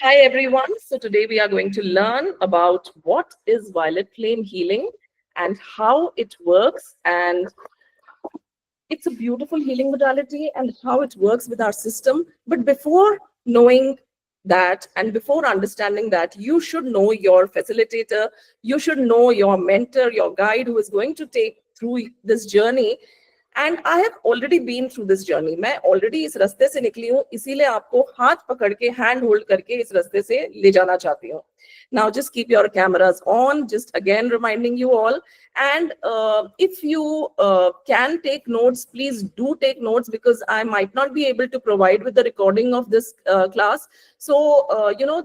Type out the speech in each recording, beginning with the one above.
Hi everyone. So today we are going to learn about what is violet flame healing and how it works, and it's a beautiful healing modality and how it works with our system. But before knowing that and before understanding that, you should know your facilitator, you should know your mentor, your guide who is going to take through this journey. And I have already been through this journey. मैं already इस रास्ते से निकली हूँ, इसीलिए आपको हाथ पकड़ के हैंड होल्ड करके इस रास्ते से ले जाना चाहती हूँ. Now just keep your cameras on, just again reminding you all, and if you can take notes, please do take notes, because I might not be able to provide with the recording of this class. So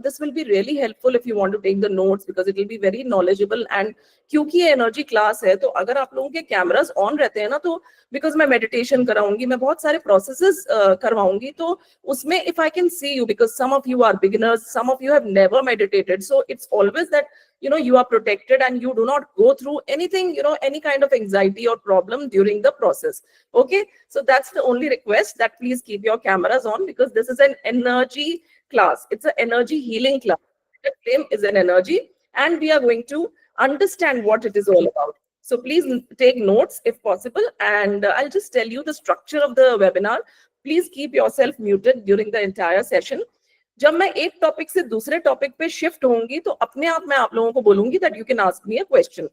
this will be really helpful if you want to take the notes, because it will be very knowledgeable. And क्योंकि ये energy class है, तो अगर आप लोगों के cameras on रहते हैं ना, तो बिकॉज मैं मेडिटेशन कराऊंगी, मैं बहुत सारे प्रोसेसेस करवाऊंगी, तो उसमें if I can see you, because some of you are beginners, some of you have never meditated, so it's always that you are protected and you do not go through anything, any kind of anxiety or problem during the process. Okay, so that's the only request, that please keep your cameras on, because this is an energy class. It's an energy healing class. The flame is an energy, and we are going to understand what it is all about. So please take notes if possible, and I'll just tell you the structure of the webinar. Please keep yourself muted during the entire session. जब मैं एक topic से दूसरे topic पे shift होंगी, तो अपने आप मैं आप लोगों को बोलूंगी that you can ask me a question.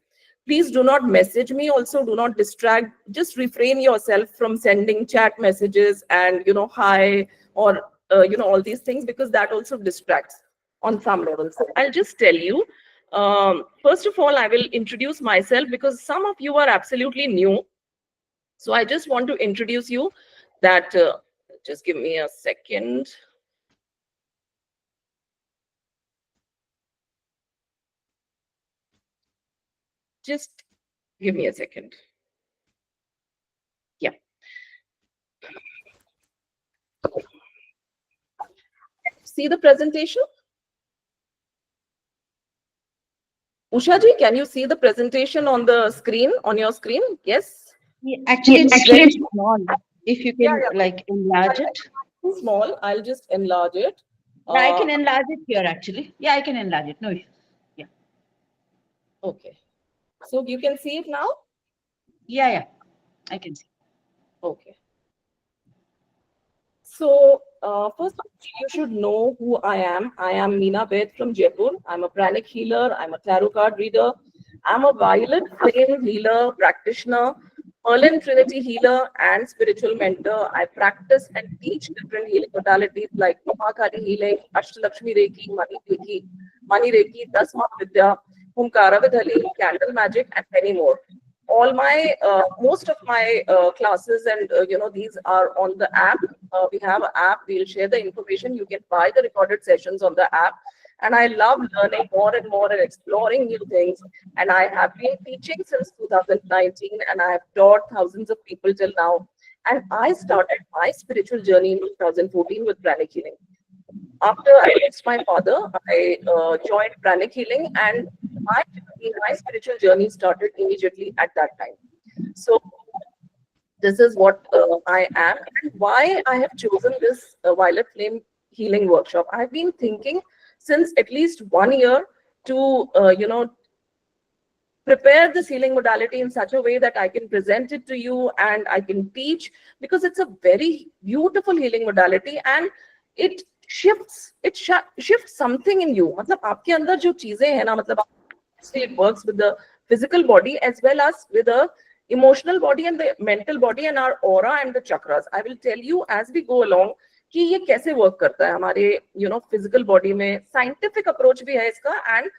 Please do not message me. Also, do not distract. Just refrain yourself from sending chat messages and hi, or all these things, because that also distracts on some level. So I'll just tell you. First of all, I will introduce myself, because some of you are absolutely new. So I just want to introduce you. That just give me a second. Just give me a second. Yeah. See the presentation? Usha ji, can you see the presentation on the screen, on your screen? Yes? Yeah, actually, it's very small. If you can like enlarge it. Small, I'll just enlarge it. Yeah, I can enlarge it here actually. Yeah, I can enlarge it. No issues. Yeah. Okay. So you can see it now? Yeah, I can see. Okay. So first, you should know who I am. I am Meena Beth from Jaipur. I'm a pranic healer. I'm a tarot card reader. I'm a violet flame healer, practitioner, Merlin Trinity healer, and spiritual mentor. I practice and teach different healing modalities like Mahakali healing, Ashtalakshmi Reiki, Mani Reiki, Dasma Vidya, Humkara Vidhali, candle magic, and many more. All my most of my classes, and these are on the app. We have an app. We'll share the information. You can buy the recorded sessions on the app. And I love learning more and more and exploring new things. And I have been teaching since 2019, and I have taught thousands of people till now. And I started my spiritual journey in 2014 with pranic healing. After I lost my father, I joined pranic healing, and my spiritual journey started immediately at that time. So this is what I am, and why I have chosen this violet flame healing workshop. I've been thinking since at least 1 year to prepare this healing modality in such a way that I can present it to you and I can teach, because it's a very beautiful healing modality, and it shifts something in you. मतलब आपके अंदर जो चीजें हैं ना, मतलब it works with the physical body as well as with the emotional body and the mental body and our aura and the chakras. I will tell you as we go along कि ये कैसे work करता है हमारे physical body में. Scientific approach भी है इसका, and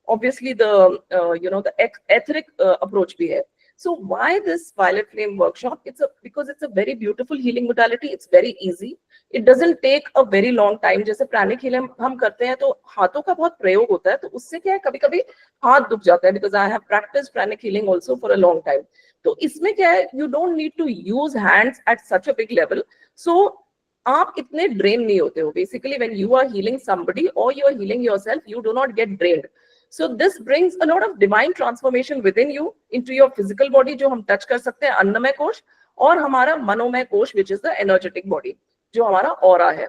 obviously the the etheric approach bhi hai. So why this violet flame workshop? Because it's a very beautiful healing modality. It's very easy. It doesn't take a very long time. जैसे प्राणिक healing हम करते हैं, तो हाथों का बहुत प्रयोग होता है, तो उससे क्या है, कभी-कभी हाथ दुख जाता है, because I have practiced pranic healing also for a long time. तो इसमें क्या है, you don't need to use hands at such a big level. So आप इतने drain नहीं होते हो. Basically, when you are healing somebody or you are healing yourself, you do not get drained. So this brings a lot of divine transformation within you into your physical body, जो हम touch कर सकते हैं, अन्नमय कोश, और हमारा मनोमय कोश, which is the energetic body, जो हमारा aura है.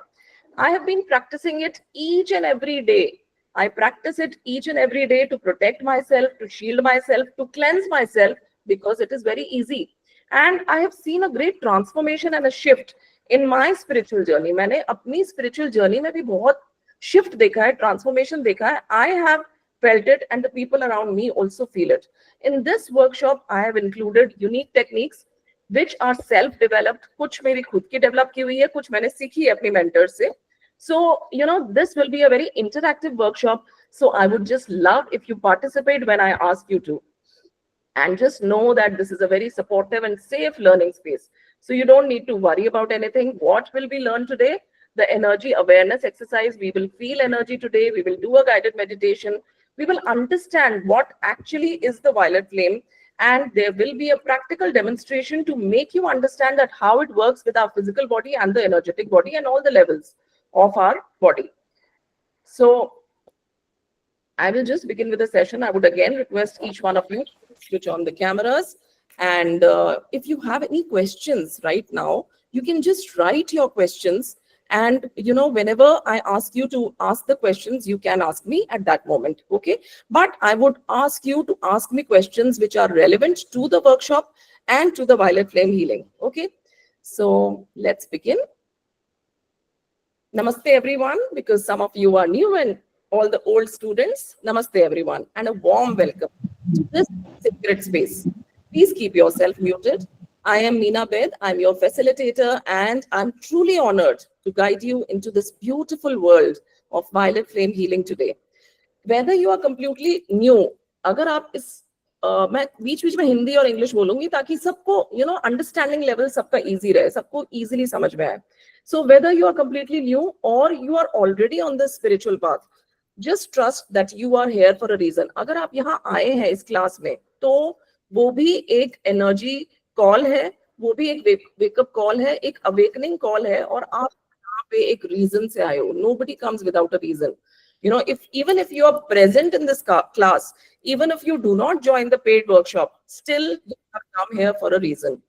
I have been practicing it each and every day. I practice it each and every day to protect myself, to shield myself, to cleanse myself, because it is very easy. And I have seen a great transformation and a shift in my spiritual journey. मैंने अपनी spiritual journey में भी बहुत shift देखा है, transformation देखा है. I have felt it, and the people around me also feel it. In this workshop, I have included unique techniques which are self developed. कुछ मेरी खुद की develop की हुई है, कुछ मैंने सीखी है अपने mentors से. So, this will be a very interactive workshop. So I would just love if you participate when I ask you to. And just know that this is a very supportive and safe learning space. So you don't need to worry about anything. What will be learned today? The energy awareness exercise. We will feel energy today. We will do a guided meditation. We will understand what actually is the violet flame. And there will be a practical demonstration to make you understand that how it works with our physical body and the energetic body and all the levels of our body. So I will just begin with the session. I would again request each one of you to switch on the cameras. And if you have any questions right now, you can just write your questions. And, whenever I ask you to ask the questions, you can ask me at that moment, okay? But I would ask you to ask me questions which are relevant to the workshop and to the violet flame healing, okay? So let's begin. Namaste, everyone, because some of you are new and all the old students. Namaste, everyone, and a warm welcome to this sacred space. Please keep yourself muted. I am Meena Bed. I'm your facilitator, and I'm truly honored to guide you into this beautiful world of violet flame healing today. Whether you are completely new, अगर आप इस मैं बीच बीच में हिंदी और English बोलूंगी ताकि सबको understanding level सबका इजी रहे, सबको इजीली समझ में आए. So whether you are completely new or you are already on the spiritual path, just trust that you are here for a reason. अगर आप यहाँ आए हैं इस क्लास में, तो वो भी एक एनर्जी कॉल है, वो भी एक वेकअप कॉल है, एक अवेकनिंग कॉल है, और आप यहाँ पे एक रीजन से आए हो. Nobody comes without a reason. Even if you are present in this class, even if you do not join the paid workshop, still you have come here for a reason.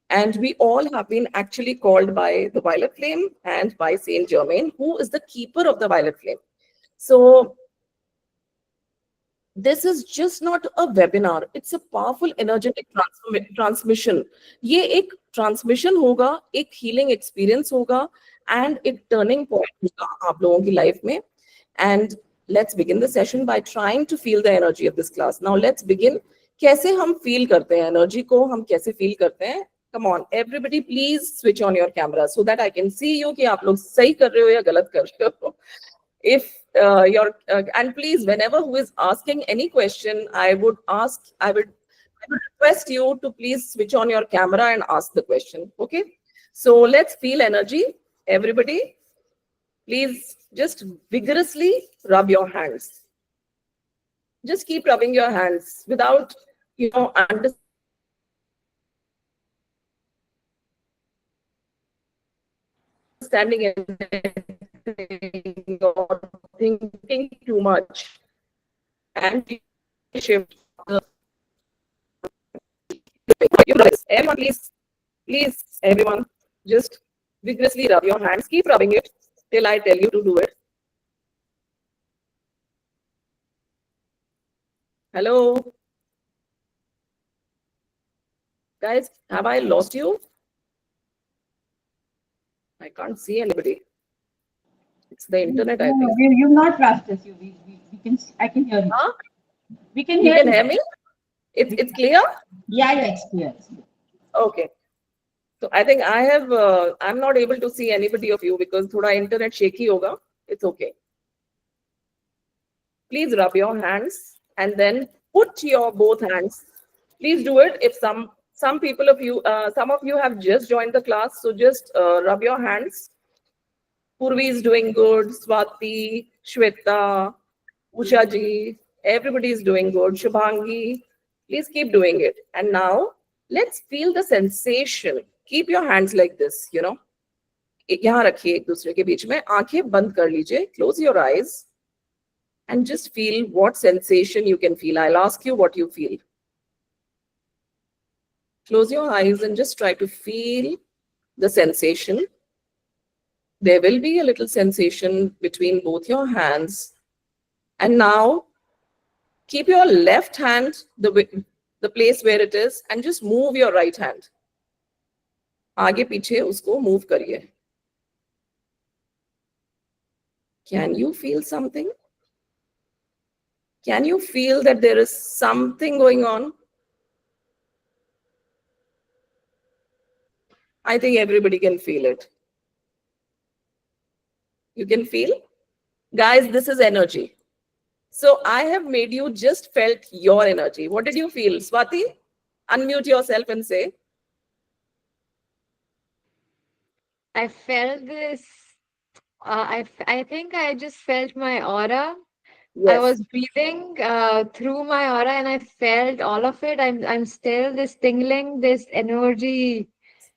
And we all have been actually called by the violet flame and by Saint Germain, who is the keeper of the violet flame. So this is just not a webinar. It's a powerful energetic transmission. ये एक transmission होगा, एक healing experience होगा, and एक turning point होगा आप लोगों की life में. And let's begin the session by trying to feel the energy of this class. Now let's begin. कैसे हम feel करते हैं energy को, हम कैसे feel करते हैं? Come on, everybody, please switch on your camera so that I can see you कि आप लोग सही कर रहे हो या गलत कर रहे हो. If and please, whenever who is asking any question, I would request you to please switch on your camera and ask the question. Okay, so let's feel energy. Everybody, please just vigorously rub your hands. Just keep rubbing your hands without understanding anything or thinking too much, and shift. Everyone, please, everyone, just vigorously rub your hands. Keep rubbing it till I tell you to do it. Hello, guys, have I lost you? I can't see anybody. It's the internet, I think. You've not lost us. I can hear you. Huh? We can You hear can hear me? It's clear? Yeah, it's clear. Okay. So I think I'm not able to see anybody of you because thoda internet shaky hoga. It's okay. Please rub your hands and then put your both hands. Please do it. If some of you have just joined the class, so just rub your hands. Purvi is doing good. Swati, Shweta, Usha ji, everybody is doing good. Shubhangi, please keep doing it. And now let's feel the sensation. Keep your hands like this, यहाँ रखिए एक दूसरे के बीच में, आंखें बंद कर लीजिए. Close your eyes and just feel what sensation you can feel. I'll ask you what you feel. Close your eyes and just try to feel the sensation. There will be a little sensation between both your hands. And now keep your left hand the place where it is and just move your right hand. आगे पीछे उसको move करिए. Can you feel something? Can you feel that there is something going on? I think everybody can feel it. You can feel? Guys, this is energy. So I have made you just felt your energy. What did you feel? Swati, unmute yourself and say. I felt this. I think I just felt my aura. I Yes. was breathing through my aura, and I felt all of it. I'm still this tingling, this energy.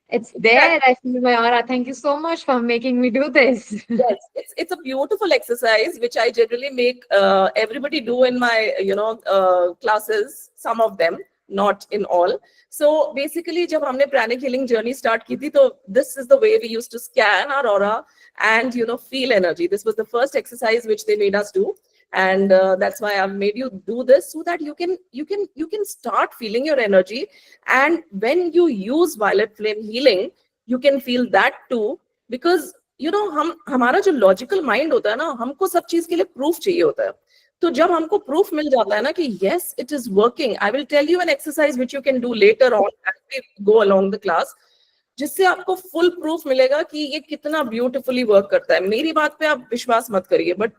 It's there. I feel my aura. Thank you so much for making me do this. Yes, it's a beautiful exercise which I generally make everybody do in my classes. Some of them, not in all. So basically, जब हमने pranic healing journey start की थी, तो this is the way we used to scan our aura and feel energy. This was the first exercise which they made us do, and that's why I've made you do this so that you can start feeling your energy. And when you use violet flame healing, you can feel that too, because हम हमारा जो logical mind होता है ना, हमको सब चीज के लिए प्रूफ चाहिए होता है. तो जब हमको प्रूफ मिल जाता है ना कि yes it is working, I will tell you an exercise which you can do later on as we go along the class, जिससे आपको फुल प्रूफ मिलेगा कि ये कितना ब्यूटीफुली वर्क करता है. मेरी बात पे आप विश्वास मत करिए, बट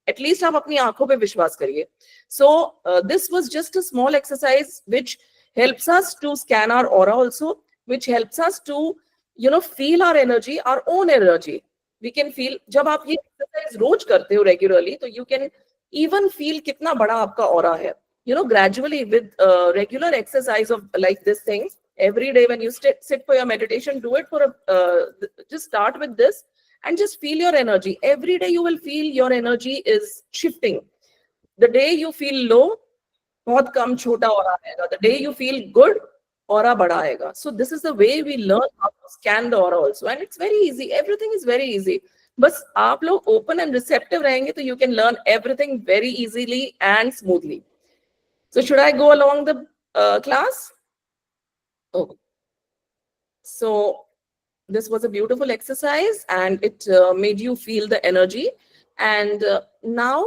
एटलीस्ट आप अपनी आंखों पे विश्वास करिए. So this was just a small exercise which helps us to scan our aura also, which helps us to feel our energy, our own energy. We can feel, जब आप ये exercise रोज करते हो regularly, तो you can even feel कितना बड़ा आपका aura है. Gradually with regular exercise of like this thing, every day when you sit for your meditation, do it for just start with this and just feel your energy. Every day you will feel your energy is shifting. The day you feel low, बहुत कम छोटा aura आएगा. The day you feel good, aura बड़ा आएगा. So this is the way we learn how to scan the aura also, and it's very easy. Everything is very easy. बस आप लोग open and receptive रहेंगे तो you can learn everything very easily and smoothly. So should I go along the class? Oh. So this was a beautiful exercise and it made you feel the energy. And now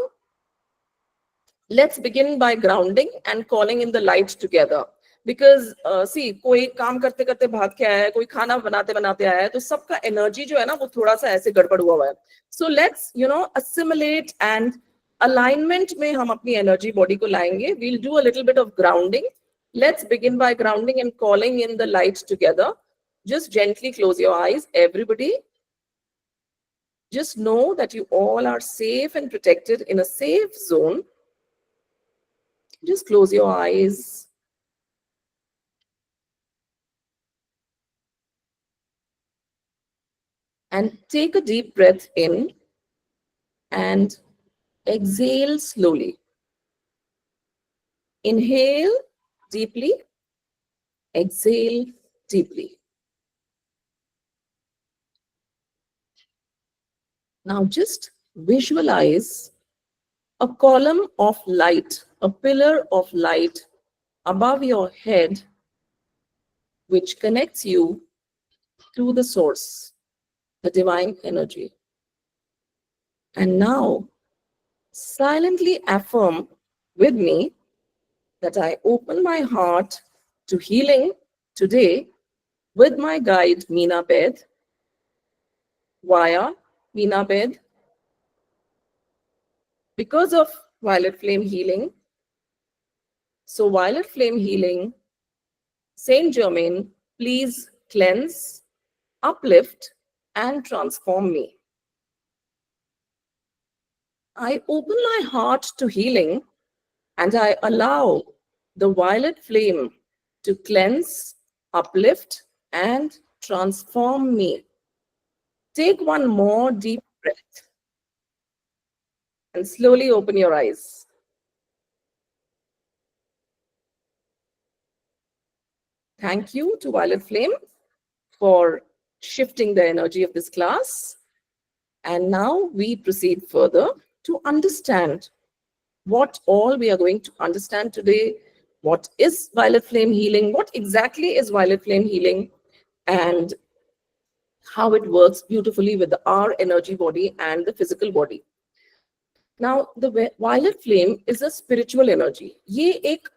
let's begin by grounding and calling in the light together. Because see, कोई काम करते करते भाग के आया है, कोई खाना बनाते बनाते आया है, तो सबका एनर्जी जो है ना वो थोड़ा सा ऐसे गड़बड़ हुआ है. So let's assimilate and alignment में हम अपनी एनर्जी बॉडी को लाएंगे. We'll do a little bit of grounding. Let's begin by grounding and calling in the light together. Just gently close your eyes, everybody. Just know that you all are safe and protected in a safe zone. Just close your eyes. And take a deep breath in and exhale slowly. Inhale deeply, exhale deeply. Now just visualize a column of light, a pillar of light above your head, which connects you to the source, the divine energy. And now silently affirm with me that I open my heart to healing today with my guide Meena Bed, via Meena Bed, because of violet flame healing. So violet flame healing, Saint Germain, please cleanse, uplift, and transform me. I open my heart to healing and I allow the violet flame to cleanse, uplift, and transform me. Take one more deep breath and slowly open your eyes. Thank you to Violet Flame for shifting the energy of this class. And now we proceed further to understand what all we are going to understand today. What is violet flame healing? What exactly is violet flame healing? And how it works beautifully with our energy body and the physical body. Now, the violet flame is a spiritual energy. ये एक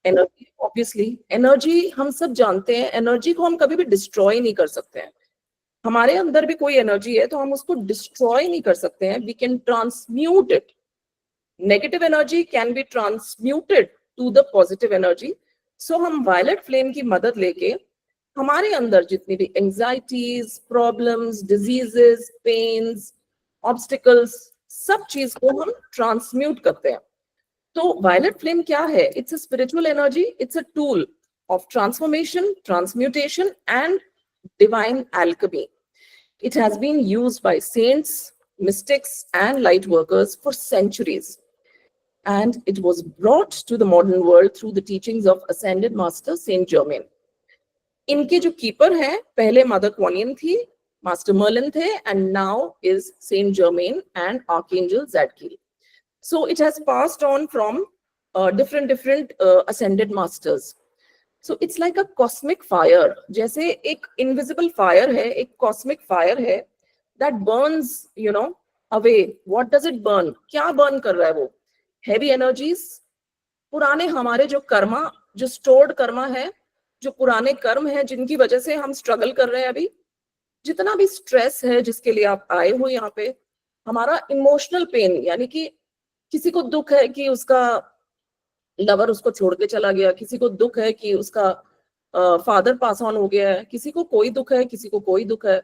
energy, obviously energy हम सब जानते हैं, energy को हम कभी भी डिस्ट्रॉय नहीं कर सकते हैं. हमारे अंदर भी कोई एनर्जी है तो हम उसको डिस्ट्रॉय नहीं कर सकते हैं. We can transmute it. Negative energy can be transmuted to the positive energy. So हम वायलेट फ्लेम की मदद लेके हमारे अंदर जितनी भी anxieties, problems, diseases, pains, obstacles, सब चीज को हम ट्रांसम्यूट करते हैं. तो वायलेट फ्लेम क्या है? It's a spiritual energy. It's a tool of transformation, transmutation and divine alchemy. It has been used by saints, mystics, and light workers for centuries. And it was brought to the modern world through the teachings of ascended master Saint Germain. इनके जो keeper हैं, पहले mother क्वानियन थी, master Merlin थे, and now is Saint Germain and Archangel Zadkiel. So it has passed on from different ascended masters. So it's like a cosmic fire. जैसे एक invisible fire है, एक cosmic fire है that burns, away. What does it burn? क्या burn कर रहा है वो? Heavy energies, पुराने हमारे जो कर्मा, जो stored कर्मा है, जो पुराने कर्म है जिनकी वजह से हम struggle कर रहे हैं अभी, जितना भी stress है जिसके लिए आप आए हो यहाँ पे, हमारा emotional pain, यानी कि किसी को दुख है कि उसका लवर उसको छोड़ के चला गया, किसी को दुख है कि उसका फादर पास ऑन हो गया है, किसी को कोई दुख है, किसी को कोई दुख है.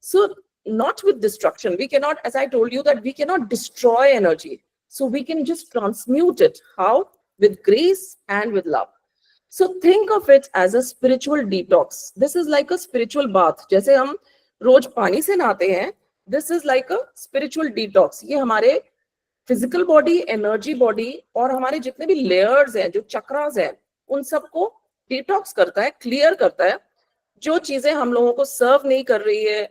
So not with destruction. We cannot, as I told you, that we cannot destroy energy. So we can just transmute it. How? With grace and with love. So think of it as a spiritual detox. This is like a spiritual bath. जैसे हम रोज पानी से नहाते हैं, this is like a spiritual detox. ये हमारे physical body, energy body और हमारे जितने भी लेयर्स हैं, जो चक्रास हैं, उन सबको डिटॉक्स करता है, क्लियर करता है, जो चीजें हम लोगों को सर्व नहीं कर रही है.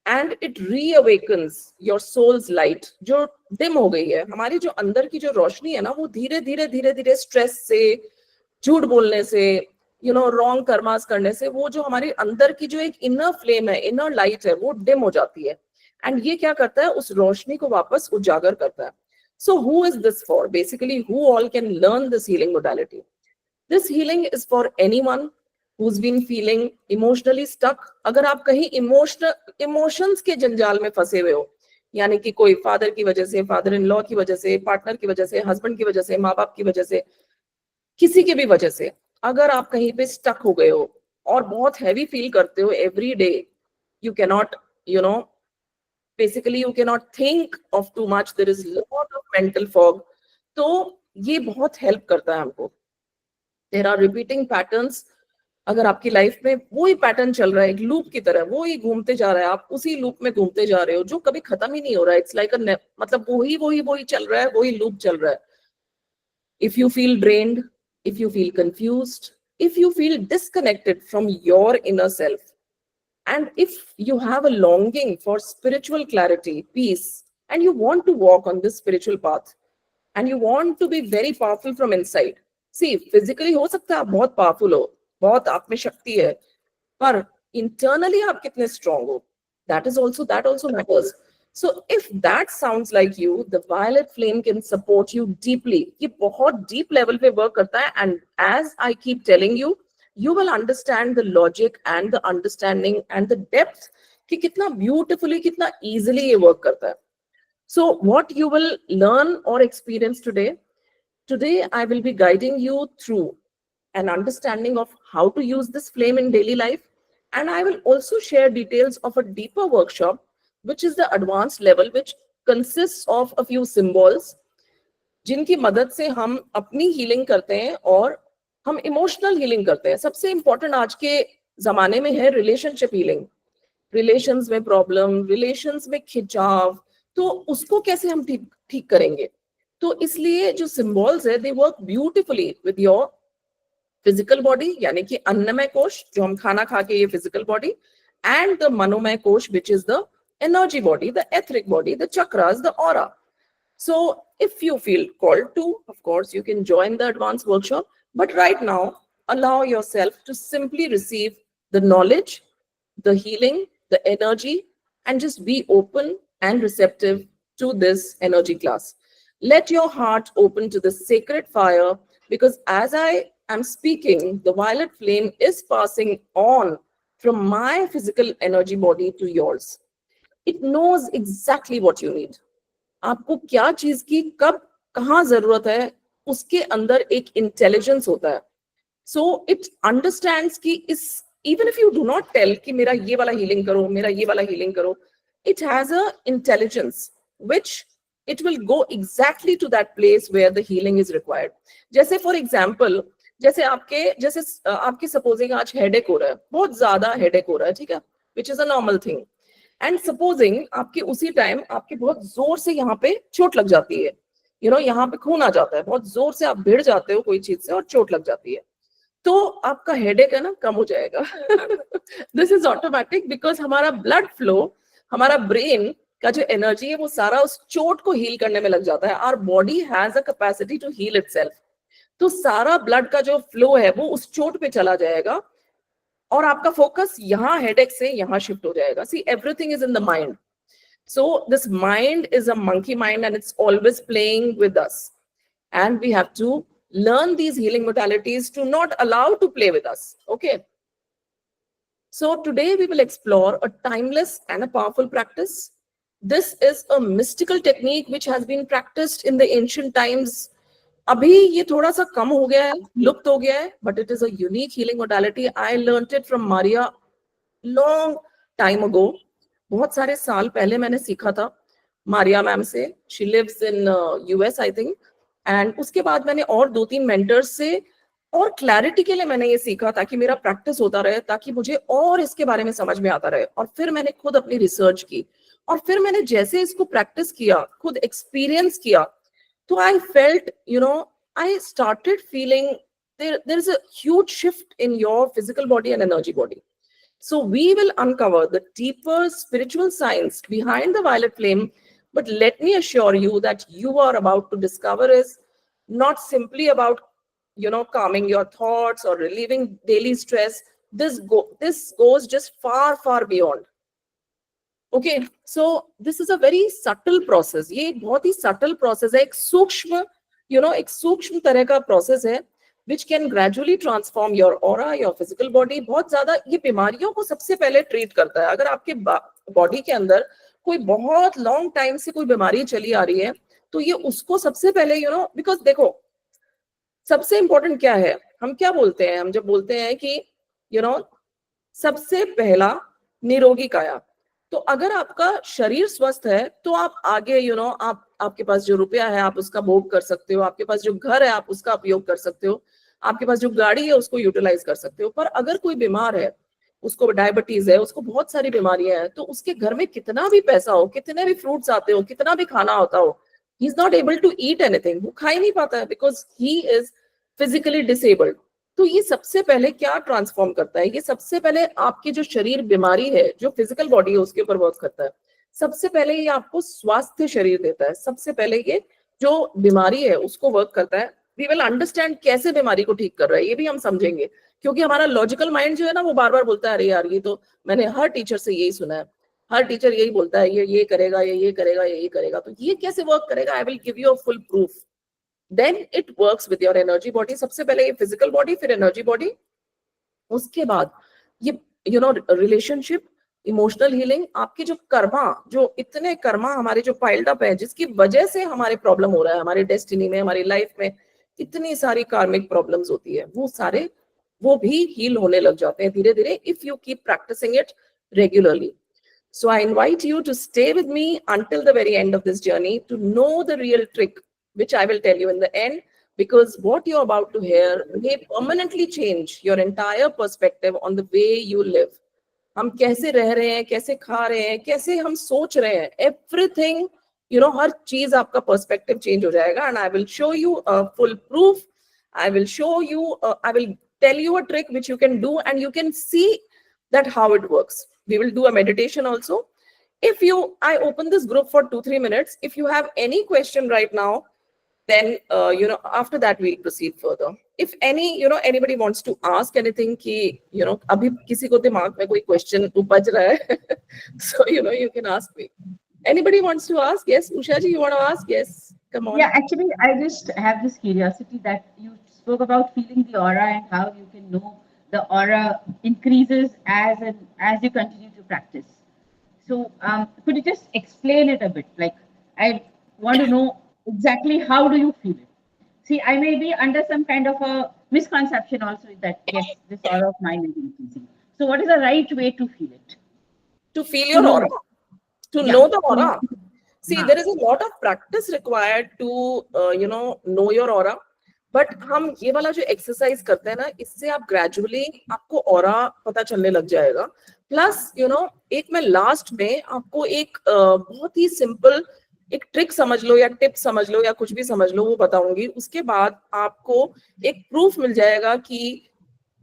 And it reawakens your soul's light, जो डिम हो गई है. हमारी जो अंदर की जो रोशनी है ना, वो धीरे धीरे धीरे धीरे स्ट्रेस से, झूठ बोलने से, रॉन्ग कर्मास करने से, वो जो हमारी अंदर की जो एक इनर फ्लेम है, इनर लाइट है, वो डिम हो जाती है. एंड ये क्या करता है? उस रोशनी को वापस उजागर करता है. So who is this for? Basically, who all can learn this healing modality? This healing is for anyone who's been feeling emotionally stuck. अगर आप कहीं emotions के जंजाल में फंसे हुए हो, यानी कि कोई फादर की वजह से, फादर इन लॉ की वजह से, पार्टनर की वजह से, हस्बैंड की वजह से, माँ बाप की वजह से, किसी की भी वजह से, अगर आप कहीं पे स्टक हो गए हो और बहुत हैवी फील करते हो every day, you cannot, basically you cannot think of too much, there is lot of mental fog, तो ये बहुत हेल्प करता है हमको. there are repeating patterns. अगर आपकी लाइफ में वही पैटर्न चल रहा है, एक लूप की तरह, वो ही घूमते जा रहा है, आप उसी लूप में घूमते जा रहे हो, जो कभी खत्म ही नहीं हो रहा है. इट्स लाइक मतलब वही चल रहा है, वही लूप चल रहा है. if you feel drained, if you feel confused, if you feel disconnected from your inner self, and if you have a longing for spiritual clarity, peace, and you want to walk on this spiritual path, and you want to be very powerful from inside. See, physically हो सकता है आप बहुत powerful हो, बहुत आप में शक्ति है, पर internally आप कितने strong हो, that also matters. So if that sounds like you, the violet flame can support you deeply. ये बहुत deep level पे work करता है, and as I keep telling you, you will understand the logic and the understanding and the depth कि कितना beautifully, कितना easily ये work करता है. So what you will learn or experience today I will be guiding you through an understanding of how to use this flame in daily life, and I will also share details of a deeper workshop, which is the advanced level, which consists of a few symbols, जिनकी मदद से हम अपनी healing करते हैं और हम emotional healing करते हैं. सबसे इंपॉर्टेंट आज के जमाने में है रिलेशनशिप हीलिंग. रिलेशंस में प्रॉब्लम, रिलेशंस में खिंचाव, तो उसको कैसे हम ठीक करेंगे. तो इसलिए जो सिंबल्स है, they work beautifully with your physical body, यानी कि अन्नमय कोश, जो हम खाना खा के, ये फिजिकल बॉडी, एंड द मनोमय कोश, which is the energy body, the etheric body, the chakras, the aura. So if you feel called to, of course, you can join the advanced workshop. But right now, allow yourself to simply receive the knowledge, the healing, the energy, and just be open and receptive to this energy class. Let your heart open to the sacred fire, because as I am speaking, the violet flame is passing on from my physical energy body to yours. It knows exactly what you need. आपको क्या चीज की कब कहाँ जरूरत है, उसके अंदर एक इंटेलिजेंस होता है. सो इट अंडरस्टैंड्स कि इस, even if you do not tell कि मेरा ये वाला हीलिंग करो, मेरा ये वाला हीलिंग करो, it has a intelligence which it will go exactly to that place where the healing is required. जैसे फॉर एग्जाम्पल, जैसे आपके सपोजिंग आज हेडेक हो रहा है, बहुत ज्यादा हेडेक हो रहा है, ठीक है, which is a normal thing. And supposing आपके उसी टाइम आपके बहुत जोर से यहाँ पे चोट लग जाती है, यहाँ पे खून आ जाता है, बहुत जोर से आप भिड़ जाते हो कोई चीज से और चोट लग जाती है, तो आपका हेडेक है ना कम हो जाएगा. दिस इज ऑटोमेटिक, बिकॉज हमारा ब्लड फ्लो, हमारा ब्रेन का जो एनर्जी है वो सारा उस चोट को हील करने में लग जाता है. Our body has a capacity to heal itself. तो सारा ब्लड का जो फ्लो है वो उस चोट पे चला जाएगा और आपका फोकस यहाँ हेडेक से यहाँ शिफ्ट हो जाएगा. See, everything is in the mind. So this mind is a monkey mind and it's always playing with us, and we have to learn these healing modalities to not allow to play with us. Okay, so today we will explore a timeless and a powerful practice. This is a mystical technique which has been practiced in the ancient times. अभी ये थोड़ा सा कम हो गया है, लुप्त हो गया है, but it is a unique healing modality. I learned it from Maria long time ago. बहुत सारे साल पहले मैंने सीखा था मारिया मैम से. She lives in US, I think. And उसके बाद मैंने और 2-3 मेंटर्स से और क्लैरिटी के लिए मैंने ये सीखा ताकि मेरा प्रैक्टिस होता रहे, ताकि मुझे और इसके बारे में समझ में आता रहे. और फिर मैंने खुद अपनी रिसर्च की और फिर मैंने जैसे इसको प्रैक्टिस किया, खुद एक्सपीरियंस किया, तो I felt, I started feeling there is a huge shift in your physical body and energy body. So we will uncover the deeper spiritual science behind the violet flame. But let me assure you that you are about to discover is not simply about, calming your thoughts or relieving daily stress. This goes just far, far beyond. Okay, so this is a very subtle process. ये एक बहुत ही subtle process है, एक सूक्ष्म तरह का process है, which can gradually transform your aura, your physical body. बहुत ज्यादा ये बीमारियों को सबसे पहले ट्रीट करता है. अगर आपके बॉडी के अंदर कोई बहुत लॉन्ग टाइम से कोई बीमारी चली आ रही है, तो ये उसको सबसे पहले, बिकॉज देखो सबसे इंपॉर्टेंट क्या है, हम क्या बोलते हैं, हम जब बोलते हैं कि सबसे पहला निरोगी काया. तो अगर आपका शरीर स्वस्थ है तो आप आगे, आपके पास जो रुपया है आप उसका भोग कर सकते हो, आपके पास जो घर है आप उसका उपयोग कर सकते हो, आपके पास जो गाड़ी है उसको यूटिलाइज कर सकते हो. पर अगर कोई बीमार है, उसको डायबिटीज है, उसको बहुत सारी बीमारियां हैं, तो उसके घर में कितना भी पैसा हो, कितने भी फ्रूट्स आते हो, कितना भी खाना होता हो, he is not able to eat anything. वो खा ही नहीं पाता है because he is physically disabled. तो ये सबसे पहले क्या ट्रांसफॉर्म करता है, ये सबसे पहले आपकी जो शरीर बीमारी है, जो फिजिकल बॉडी है उसके ऊपर वर्क करता है. सबसे पहले ये आपको स्वास्थ्य शरीर देता है. सबसे पहले ये जो बीमारी है उसको वर्क करता है. वी विल अंडरस्टैंड कैसे बीमारी को ठीक कर रहा है, ये भी हम समझेंगे, क्योंकि हमारा लॉजिकल माइंड जो है ना वो बार बार बोलता है अरे यार ये तो मैंने हर टीचर से यही सुना है, हर टीचर यही बोलता है, ये करेगा, ये करेगा, ये करेगा, तो ये कैसे वर्क करेगा. I will give you a full proof. Then it works with your energy body. सबसे पहले ये फिजिकल बॉडी, फिर एनर्जी बॉडी, उसके बाद ये रिलेशनशिप, इमोशनल हीलिंग, आपके जो कर्मा, जो इतने कर्मा हमारे जो पाइल्ड अप है, जिसकी वजह से हमारे प्रॉब्लम हो रहा है, हमारे डेस्टिनी में, हमारी लाइफ में इतनी सारी कार्मिक प्रॉब्लम्स होती है, वो भी हील होने लग जाते हैं धीरे धीरे, if you keep practising it regularly. So I invite you to stay with me until the very end of this journey to know the real trick, which I will tell you in the end, because what you're about to hear may permanently change your entire perspective on the way you live. हम कैसे रह रहे हैं, कैसे खा रहे हैं, कैसे हम सोच रहे हैं, everything, हर चीज आपका पर्सपेक्टिव चेंज हो जाएगा. And I will show you a full proof. I will show you, I will tell you a trick which you can do and you can see that how it works. We will do a meditation also. I open this group for 2-3 minutes. If you have any question right now, then after that we'll proceed further. If anybody wants to ask anything ki abhi kisi ko dimag mein koi question upaj raha hai, so you can ask me. Anybody wants to ask? Yes, Usha ji, you want to ask? Yes, come on. Yeah, actually, I just have this curiosity that you spoke about feeling the aura and how you can know the aura increases as you continue to practice. So, could you just explain it a bit? Like, I want to know exactly how do you feel it. See, I may be under some kind of a misconception also that yes, this aura of mine is increasing. So, what is the right way to feel it? To feel your aura, to Yeah. know the aura. See, हाँ. there is a lot of practice required to know your aura. But हम ये वाला जो exercise करते हैं ना, इससे आप ग्रेजुअली आपको ऑरा पता चलने लग जाएगा. प्लस एक मैं लास्ट में आपको एक बहुत ही सिंपल एक ट्रिक समझ लो या टिप समझ लो या कुछ भी समझ लो, वो बताऊंगी. उसके बाद आपको एक प्रूफ मिल जाएगा कि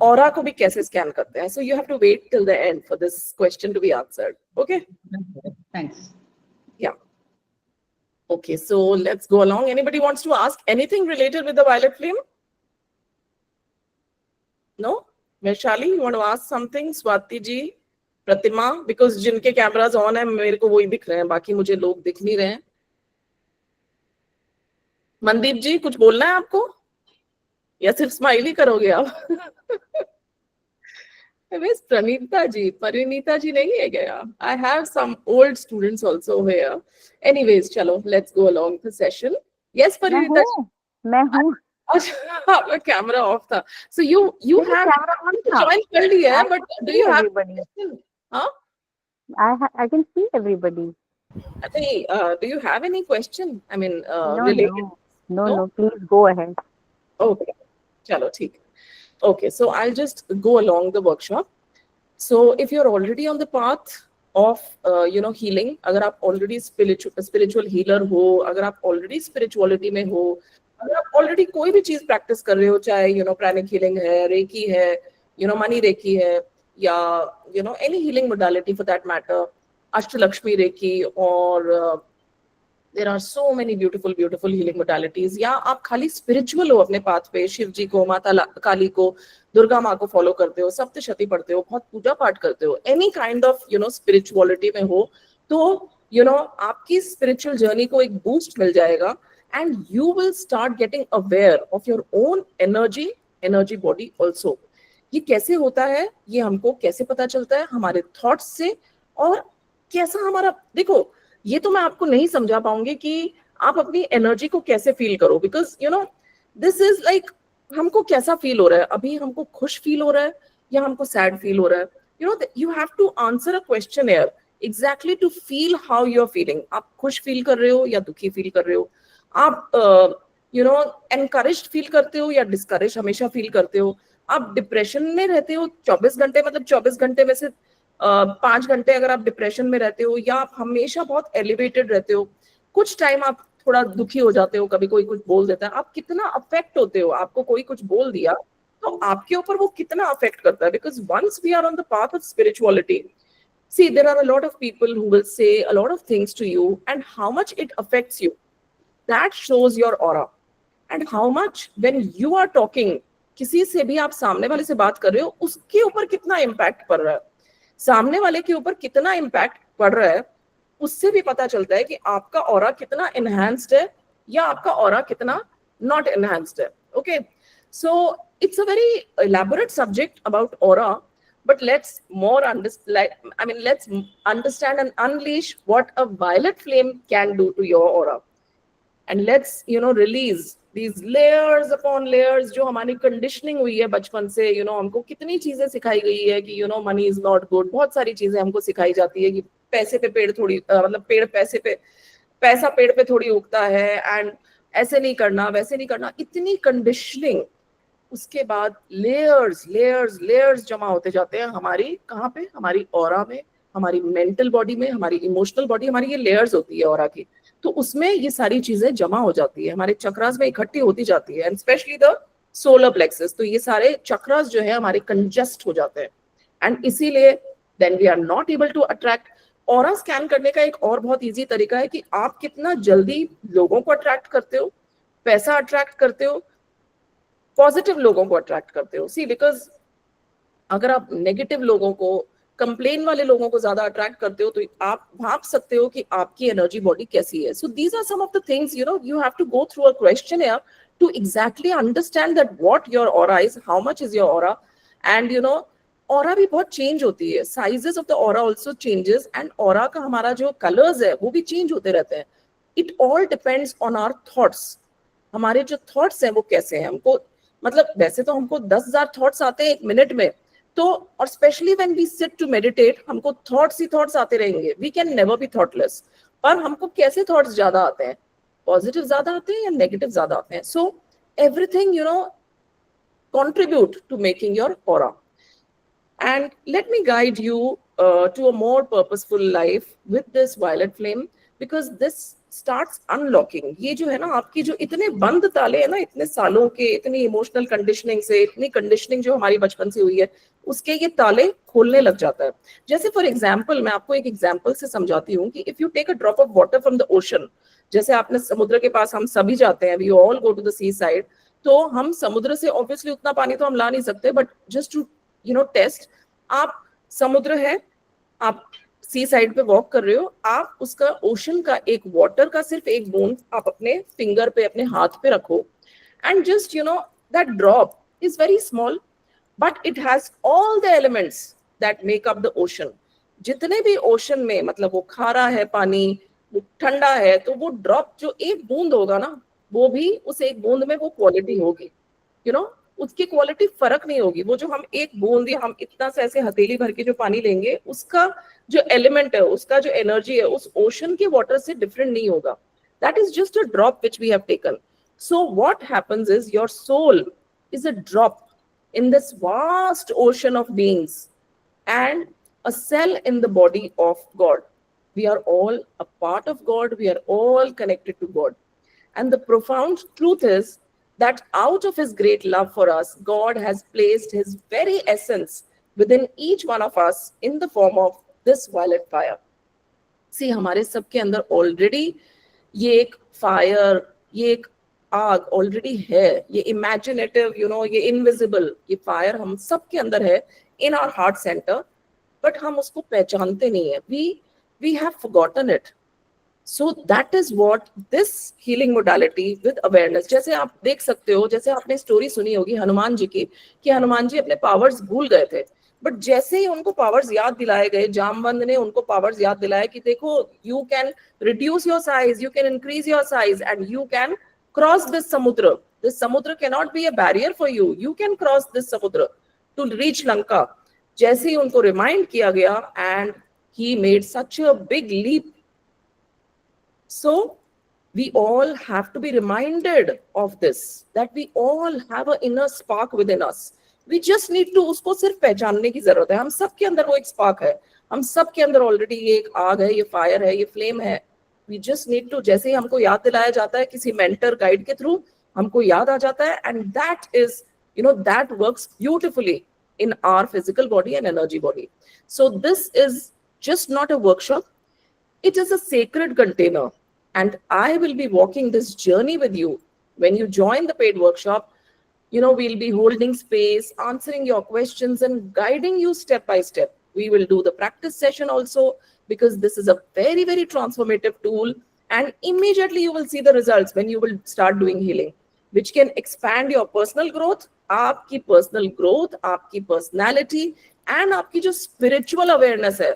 ऑरा को भी कैसे स्कैन करते हैं. So you have to wait till the end for this question to be answered. Okay, thanks. या okay, so let's go along. Anybody wants to ask anything related with the violet flame? No? Vaishali, you want to ask something? Swati ji, Pratima, because जिनके cameras on है मेरे को वही दिख रहे हैं, बाकी मुझे लोग दिख नहीं रहे हैं. मनदीप जी, कुछ बोलना है आपको या सिर्फ स्माइल ही करोगे आप? Pranita ji, Parinita ji नहीं है क्या? I have some old students also here. Anyways, चलो, let's go along the session. Yes, Parinita ji. मैं हूँ. अच्छा, आपका कैमरा ऑफ था. So you have join कर लिया है, but do you have question? हाँ? I can see everybody. नहीं, do you have any question? I mean, No, related? no, please go ahead. Okay, चलो ठीक. Okay, so I'll just go along the workshop. So if you're already on the path of healing, अगर आप already spiritual healer हो, अगर आप already spirituality में हो, अगर आप already कोई भी चीज practice कर रहे हो, चाहे pranic healing है, reiki है, money reiki है, या any healing modality for that matter, Ashtalakshmi reiki, or there are so many beautiful healing modalities. या आप खाली spiritual हो अपने path पे, शिव जी को, माता काली को, दुर्गा माँ को follow करते हो, सप्तशती पढ़ते हो, बहुत पूजा पाठ करते हो, any kind of spirituality में हो, तो आपकी spiritual journey को एक boost मिल जाएगा, and you will start getting aware of your own energy body also. ये कैसे होता है, ये हमको कैसे पता चलता है? हमारे thoughts से. और कैसा हमारा, देखो ये तो मैं आपको नहीं समझा पाऊंगी कि आप अपनी एनर्जी को कैसे फील करो, बिकॉज दिस इज लाइक हमको कैसा फील हो रहा है अभी, हमको खुश फील हो रहा है या हमको सैड फील हो रहा है. You have to answer a question here exactly to feel how you are feeling. आप खुश फील कर रहे हो या दुखी फील कर रहे हो? आप एनकरेज्ड फील करते हो या डिस्करेज हमेशा फील करते हो? आप डिप्रेशन में रहते हो 24 घंटे, मतलब 24 घंटे में से 5 घंटे अगर आप डिप्रेशन में रहते हो, या आप हमेशा बहुत एलिवेटेड रहते हो, कुछ टाइम आप थोड़ा दुखी हो जाते हो, कभी कोई कुछ बोल देता है, आप कितना अफेक्ट होते हो? आपको कोई कुछ बोल दिया तो आपके ऊपर वो कितना अफेक्ट करता है? Because once we are on the path of spirituality, see, there are a lot of people who will say a lot of things to you, and how much it affects you, that shows your aura. And how much when you are talking, किसी से भी आप सामने वाले से बात कर रहे हो, उसके ऊपर कितना इम्पैक्ट पड़ रहा है, सामने वाले के ऊपर कितना इम्पैक्ट पड़ रहा है, उससे भी पता चलता है कि आपका ऑरा कितना एनहांस्ड है या आपका ऑरा कितना नॉट एनहांस्ड है. Okay, so it's a very elaborate subject about aura, but let's understand and unleash what a violet flame can do to your aura, and let's release these layers upon layers जो हमारी conditioning हुई है बचपन से. हमको कितनी चीजें सिखाई गई है कि मनी इज नॉट गुड. बहुत सारी चीजें हमको सिखाई जाती है कि पैसे पे पेड़ थोड़ी मतलब पैसा पेड़ पे थोड़ी उगता है, एंड ऐसे नहीं करना, वैसे नहीं करना, इतनी कंडीशनिंग. उसके बाद लेयर्स जमा होते जाते हैं हमारी, कहाँ पे? हमारी ऑरा में, हमारी मेंटल बॉडी में, हमारी इमोशनल बॉडी, हमारी ये लेयर्स होती है ऑरा की. तो उसमें ये सारी चीजें जमा हो जाती है, हमारे चक्रास में इकट्ठी होती जाती है, and specially the solar plexus. तो ये सारे चक्रास जो है हमारे कंजेस्ट हो जाते हैं, एंड इसीलिए then we are not able to attract aura scan करने का एक और बहुत इजी तरीका है कि आप कितना जल्दी लोगों को अट्रैक्ट करते हो, पैसा अट्रैक्ट करते हो, पॉजिटिव लोगों को अट्रैक्ट करते हो. सी बिकॉज अगर आप नेगेटिव लोगों को, कंप्लेन वाले लोगों को ज्यादा अट्रैक्ट करते हो तो आप भाप सकते हो कि आपकी एनर्जी बॉडी कैसी है. So these are some of the things, you know, you have to go through a questionnaire to exactly understand that what your aura is, how much is your aura, and you know, aura भी बहुत change होती है, sizes of the aura also changes, and aura का हमारा जो colors है वो भी change होते रहते हैं. It all depends on our thoughts. हमारे जो thoughts हैं वो कैसे हैं. हमको मतलब वैसे तो हमको 10,000 thoughts आते हैं एक मिनट में, तो और specially when we sit to meditate हमको थॉट्स ही थॉट्स आते रहेंगे. We can never be thoughtless. पर हमको कैसे थॉट्स ज्यादा आते हैं, पॉजिटिव ज्यादा आते हैं या नेगेटिव ज्यादा आते हैं. So everything, you know, contribute to making your aura. And let me guide you to a more purposeful life with this violet flame, because this starts unlocking. ये जो है ना, आपकी जो इतने बंद ताले हैं ना, इतने सालों के, इतनी इमोशनल कंडीशनिंग से, इतनी कंडीशनिंग जो हमारी बचपन से हुई है, उसके ये ताले खोलने लग जाता है. जैसे फॉर एग्जाम्पल, मैं आपको एक एग्जाम्पल से समझाती हूँ कि if you take a drop of water from the ocean, जैसे आपने समुद्र के पास हम सभी जाते हैं, we all go to the seaside, तो हम समुद्र से ऑब्वियसली उतना पानी तो हम ला नहीं सकते, but just to you know test, आप समुद्र है, आप सी साइड पे वॉक कर रहे हो, आप उसका ओशन का एक वाटर का सिर्फ एक बूंद आप अपने फिंगर पे, अपने हाथ पे रखो, and just you know that drop is very small but it has all the elements that make up the ocean. जितने भी ओशन में, मतलब वो खारा है पानी, वो ठंडा है, तो वो ड्रॉप जो एक बूंद होगा ना, वो भी उस एक बूंद में वो क्वालिटी होगी, यू नो, उसकी क्वालिटी फर्क नहीं होगी. वो जो हम एक बूंद या हम इतना से ऐसे हथेली भर के जो पानी लेंगे, उसका जो एलिमेंट है, उसका जो एनर्जी है, उस ओशन के वाटर से डिफरेंट नहीं होगा. That is just a drop which we have taken. So what happens is your soul is a drop in this vast ocean of beings and a cell in the body of God. We are all a part of God. We are all connected to God. And the profound truth is that out of his great love for us, God has placed his very essence within each one of us in the form of this violet fire. See, हमारे सबके अंदर already ये एक fire, ये एक आग already है, ये इमेजिनेटिव, यू नो, ये इनविजिबल, ये फायर हम सबके अंदर है in our heart centre, but हम उसको पहचानते नहीं है. We have forgotten it. So that is what this healing modality with awareness. जैसे आप देख सकते हो, जैसे आपने स्टोरी सुनी होगी हनुमान जी की, कि हनुमान जी अपने पावर्स भूल गए थे, बट जैसे ही उनको पावर्स याद दिलाए गए, जामवंत ने उनको पावर्स याद दिलाया कि देखो, you can reduce your size, you can increase your size, and you can cross this samudra. This samudra cannot be a barrier for you. You can cross this samudra to reach Lanka. जैसे ही उनको remind किया गया, and he made such a big leap. So we all have to be reminded of this, that we all have an inner spark within us. We just need to उसको सिर्फ पहचानने की जरूरत है. हम सब के अंदर वो एक spark है, हम सब के अंदर ऑलरेडी ये एक आग है, ये फायर है, ये फ्लेम है. We just need to, जैसे ही हमको याद दिलाया जाता है किसी मेंटर गाइड के थ्रू, हमको याद आ जाता है, and that is, you know, that works beautifully in our physical body and energy body. So this is just not a workshop, it is a sacred container, and I will be walking this journey with you. When you join the paid workshop, you know, we'll be holding space, answering your questions and guiding you step by step. We will do the practice session also, because this is a very, very transformative tool, and immediately you will see the results when you will start doing healing, which can expand your personal growth, आपकी personal growth, आपकी personality, and आपकी जो spiritual awareness है,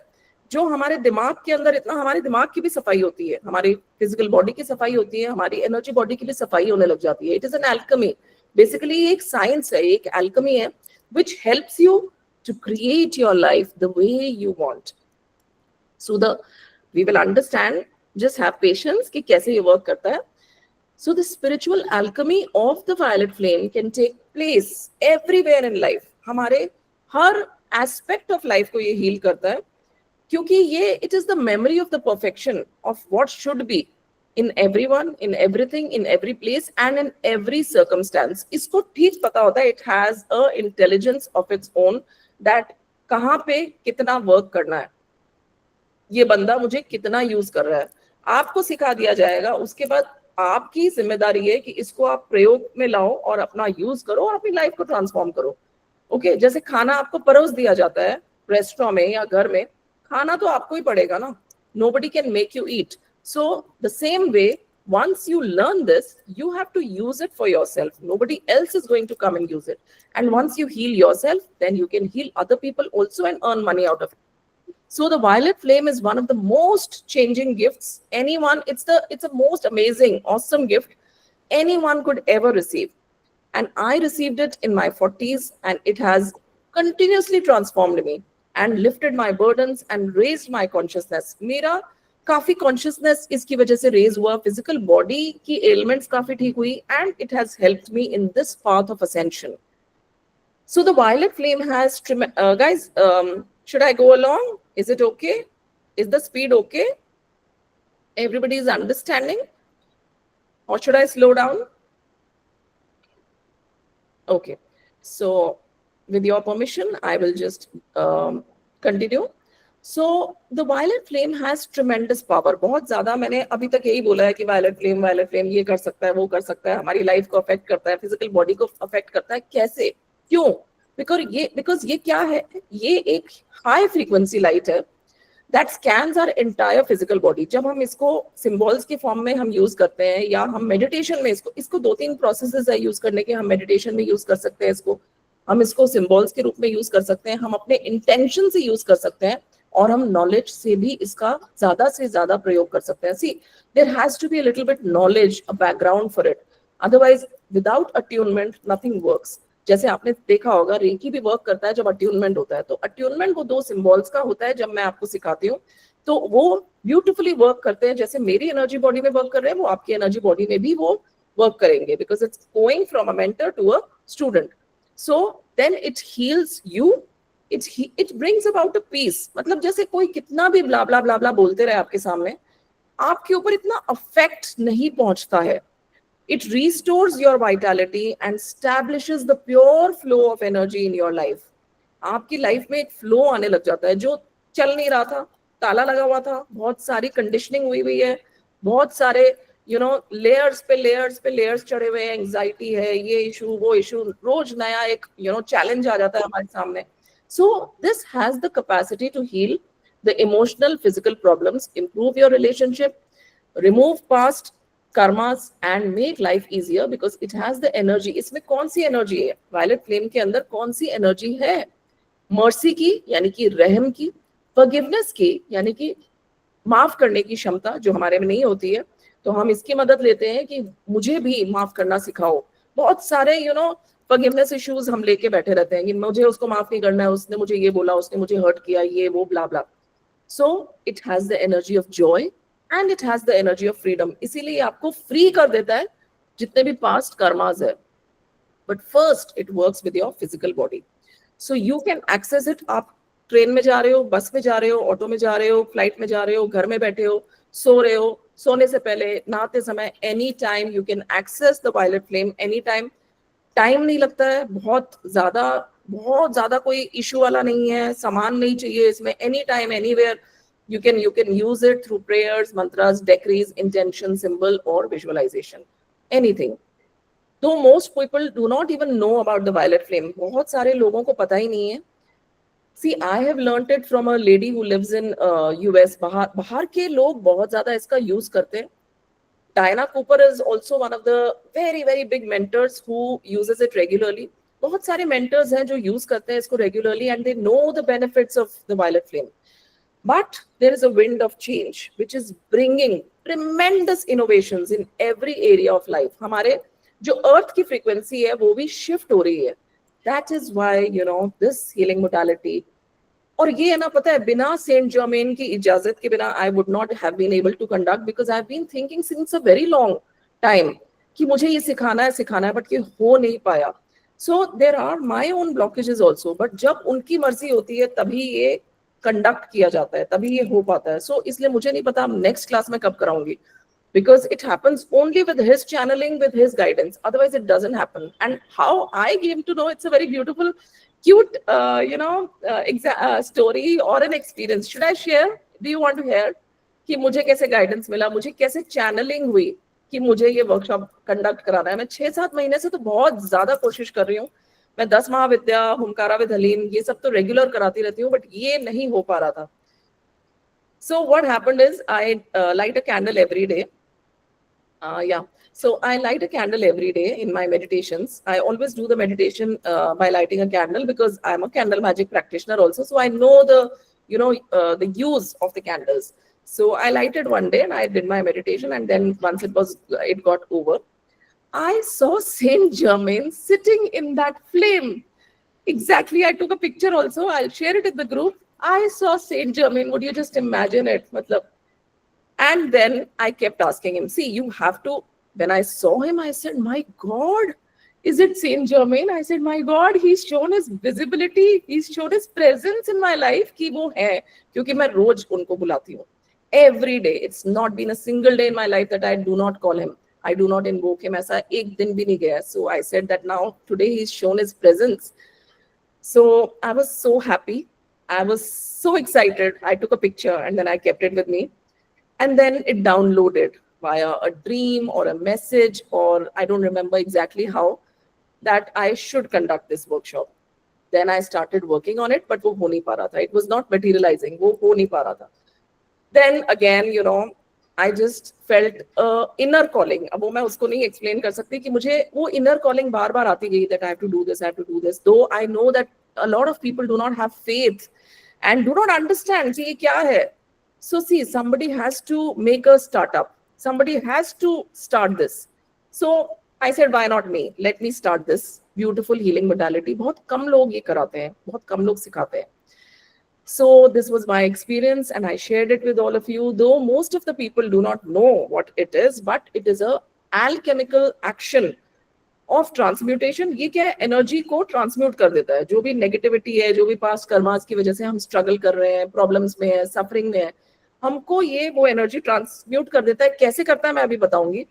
जो हमारे दिमाग के अंदर इतना, हमारे दिमाग की भी सफाई होती है, हमारी physical body की सफाई होती है, हमारी energy body की भी सफाई होने लग जाती है. It is an alchemy. Basically एक science है, एक alchemy है, which helps you to create your life the way you want. So we will understand, just have patience कि कैसे ये work करता है. So the spiritual alchemy of the violet flame can take place everywhere in life. हमारे हर aspect of life को ये heal करता है, क्योंकि ये it is the memory of the perfection of what should be in everyone, in everything, in every place and in every circumstance. इसको ठीक पता होता है, it has a intelligence of its own that कहाँ पे कितना work करना है. ये बंदा मुझे कितना यूज कर रहा है, आपको सिखा दिया जाएगा। उसके बाद आपकी जिम्मेदारी है कि इसको आप प्रयोग में लाओ और अपना यूज करो और अपनी लाइफ को ट्रांसफॉर्म करो। ओके, जैसे खाना आपको परोस दिया जाता है रेस्टोरेंट में या घर में, खाना तो आपको ही पड़ेगा ना, nobody can make you eat. So the same way, once you learn this, you have to use it for yourself. Nobody else is going to come and use it. And once you heal yourself, then you can heal other people also and earn money out of it. So the violet flame is one of the most changing gifts anyone, it's a most amazing, awesome gift anyone could ever receive. And I received it in my 40s, and it has continuously transformed me and lifted my burdens and raised my consciousness. मेरा काफी consciousness इसकी वजह से raise हुआ, physical body की ailments काफी ठीक हुई, and it has helped me in this path of ascension. So the violet flame has, guys, should I go along? Is it okay? Is the speed okay? Everybody is understanding? Or should I slow down? Okay, so with your permission, I will just continue. So the violet flame has tremendous power. बहुत ज्यादा मैंने अभी तक यही बोला है कि violet flame ये कर सकता है, वो कर सकता है, हमारी लाइफ को अफेक्ट करता है, फिजिकल बॉडी को अफेक्ट करता है। कैसे, क्यों? बिकॉज ये क्या है, ये एक हाई फ्रीक्वेंसी लाइट है that scans our entire physical body. जब हम इसको सिंबल्स के फॉर्म में हम यूज करते हैं, या हम मेडिटेशन में इसको 2-3 प्रोसेसेस है यूज करने के। हम मेडिटेशन में यूज कर सकते हैं इसको, हम इसको सिंबल्स के रूप में यूज कर सकते हैं, हम अपने इंटेंशन से यूज कर सकते हैं, और हम नॉलेज से भी इसका ज्यादा से ज्यादा प्रयोग कर सकते हैं। See, there has to be a little bit knowledge, a background for it, otherwise without attunement nothing works. जैसे आपने देखा होगा, रेकी भी वर्क करता है जब अट्यूनमेंट होता है। तो अट्यूनमेंट वो 2 सिंबल्स का होता है। जब मैं आपको सिखाती हूँ तो वो ब्यूटीफुली वर्क करते हैं। जैसे मेरी एनर्जी बॉडी में वर्क कर रहे हैं, वो आपकी एनर्जी बॉडी में भी वो वर्क करेंगे, because it's going from a mentor to a student. So then it heals you, it brings about a peace. मतलब जैसे कोई कितना भी ब्ला ब्ला ब्ला ब्ला बोलते रहे आपके सामने, आपके ऊपर इतना अफेक्ट नहीं पहुंचता है। It restores your vitality and establishes the pure flow of energy in your life. आपकी लाइफ में एक फ्लो आने लग जाता है, जो चल नहीं रहा था, ताला लगा हुआ था, बहुत सारी कंडीशनिंग हुई है, बहुत सारे लेयर्स पे लेयर्स चढ़े हुए हैं, एंजाइटी है, ये इशू वो इशू, रोज नया एक चैलेंज आ जाता है हमारे सामने। So this has the capacity to heal the emotional, physical problems, improve your relationship, remove past karmas and make life easier because it has the energy. इसमें कौन सी एनर्जी है? वायलेट फ्लेम के अंदर कौन सी एनर्जी है? मर्सी की, यानी कि रहम की, फॉरगिवनेस की, यानी कि माफ करने की क्षमता जो हमारे में नहीं होती है। तो हम इसकी मदद लेते हैं कि मुझे भी माफ करना सिखाओ। बहुत सारे फॉरगिवनेस इश्यूज हम लेके बैठे रहते हैं कि मुझे उसको माफ नहीं करना है, उसने मुझे ये बोला, उसने मुझे हर्ट किया, ये वो blah blah. So it has the energy of joy and it has the energy of freedom. इसीलिए आपको फ्री कर देता है जितने भी past karmas है। But first it works with your physical body. So you can access it. आप train में जा रहे हो, बस में जा रहे हो, ऑटो में जा रहे हो, फ्लाइट में जा रहे हो, घर में बैठे हो, सो रहे हो, सोने से पहले, नहाते समय, any time you can access the violet flame anytime. Time नहीं लगता है, बहुत ज्यादा कोई इशू वाला नहीं है, सामान नहीं चाहिए इसमें, any time anywhere you can use it through prayers, mantras, decrees, intention, symbol or visualization, anything. Though most people do not even know about the violet flame, बहुत सारे लोगों को पता ही नहीं है। See, I have learnt it from a lady who lives in US. बाहर के लोग बहुत ज्यादा इसका यूज करते हैं। Diana Cooper is also one of the very very big mentors who uses it regularly. बहुत सारे mentors हैं जो यूज करते हैं इसको regularly and they know the benefits of the violet flame. But there is a wind of change which is bringing tremendous innovations in every area of life. हमारे जो अर्थ की फ्रीक्वेंसी है वो भी शिफ्ट हो रही है। That is why this healing modality, और ये है ना, पता है, बिना सेंट जर्मेन की इजाजत के बिना I would not have been able to conduct, because I've been thinking since a very long time कि मुझे ये सिखाना है, but ये हो नहीं पाया। So there are my own blockages also, but जब उनकी मर्जी होती है तभी ये कंडक्ट किया जाता है, तभी ये हो पाता है। सो इसलिए मुझे नहीं पता नेक्स्ट क्लास में कब कराऊंगी, because it happens only with his channeling, with his guidance, otherwise it doesn't happen. And how I came to know, it's a very beautiful, cute story or an experience. Should I share? Do you want to hear कि मुझे कैसे guidance मिला, मुझे कैसे channelling हुई कि मुझे ये वर्कशॉप कंडक्ट कराना है? मैं 6-7 महीने से तो बहुत ज्यादा कोशिश कर रही हूँ। मैं 10 महाविद्या, हुमकारा विद हलीम, ये सब तो रेगुलर कराती रहती हूँ, बट ये नहीं हो पा रहा था. So what happened is I light a candle every day. Yeah. So I light a candle every day in my meditations. I always do the meditation by lighting a candle because I'm a candle magic practitioner also. So I know the use of the candles. So I lighted one day and I did my meditation, and then once it got over, I saw Saint Germain sitting in that flame. Exactly. I took a picture also. I'll share it in the group. I saw Saint Germain. Would you just imagine it? Matlab. And then I kept asking him, see, you have to. When I saw him, I said, my God, is it Saint Germain? I said, my God, he's shown his visibility. He's shown his presence in my life. कि वो है, क्योंकि मैं रोज उनको बुलाती हूँ. Every day. It's not been a single day in my life that I do not call him. I do not invoke him. ऐसा एक दिन भी नहीं गया. So I said that now, today he's shown his presence. So I was so happy. I was so excited. I took a picture and then I kept it with me. And then it downloaded via a dream or a message, or I don't remember exactly how, that I should conduct this workshop. Then I started working on it, but वो हो नहीं पा रहा था. It was not materializing. वो हो नहीं पा रहा था. Then again, I just felt inner calling. अब वो मैं उसको नहीं explain कर सकती कि मुझे वो inner calling बार बार आती गई that I have to do this, I have to do this. Though I know that a lot of people do not have faith and do not understand कि ये क्या है. So see, somebody has to make a startup. Somebody has to start this. So I said, why not me? Let me start this beautiful healing modality. बहुत कम लोग ये कराते हैं, बहुत कम लोग सिखाते हैं. So this was my experience and I shared it with all of you, though most of the people do not know what it is, but it is a alchemical action of transmutation. ये क्या है? Energy को transmute कर देता है. जो भी negativity है, जो भी पास्ट कर्मास की वजह से हम स्ट्रगल कर रहे हैं, प्रॉब्लम्स में है, सफरिंग में है, हमको ये वो एनर्जी ट्रांसम्यूट कर देता है. कैसे करता है मैं अभी बताऊंगी.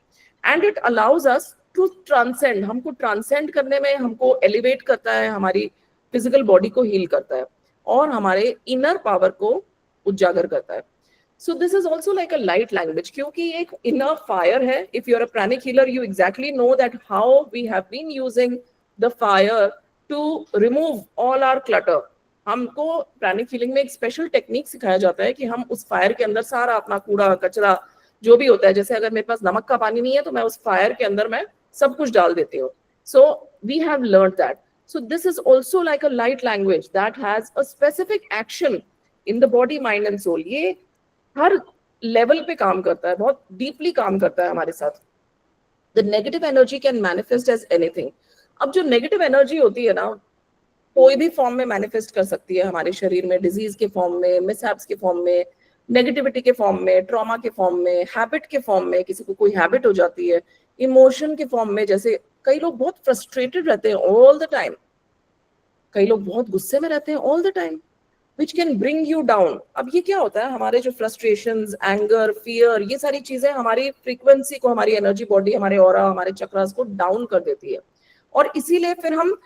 And it allows us to transcend. हमको ट्रांसेंड करने में, हमको एलिवेट करता है, हमारी फिजिकल बॉडी को हील करता है और हमारे इनर पावर को उजागर करता है. So this is also like a light language, क्योंकि एक इनर फायर है. If you are a pranic healer, you exactly know that how we have been using the fire to remove all our clutter. हमको pranic healing में एक special technique सिखाया जाता है कि हम उस फायर के अंदर सारा अपना कूड़ा कचरा जो भी होता है, जैसे अगर मेरे पास नमक का पानी नहीं है तो मैं उस फायर के अंदर मैं सब कुछ डाल देती हूँ. So we have learn that. So this is also like a light language that has a specific action in the body, mind and soul. ये हर level पे काम करता है, बहुत deeply काम करता है हमारे साथ. The negative energy can manifest as anything. अब जो negative energy होती है ना, कोई भी फॉर्म में मैनिफेस्ट कर सकती है हमारे शरीर में. डिजीज के फॉर्म में, मिसहैप्स के फॉर्म में, नेगेटिविटी के फॉर्म में, ट्रॉमा के फॉर्म में, हैबिट के फॉर्म में, किसी को कोई हैबिट हो जाती है, इमोशन के फॉर्म में. जैसे कई लोग बहुत फ्रस्ट्रेटेड रहते हैं ऑल द टाइम, कई लोग बहुत गुस्से में रहते हैं all the time, which can bring you down. अब ये क्या होता है, हमारे जो फ्रस्ट्रेशंस, एंगर, फियर, ये सारी चीजें हमारी फ्रीक्वेंसी को, हमारी एनर्जी बॉडी, हमारे ऑरा, हमारे चक्रास को डाउन कर देती है. और इसीलिए फिर हम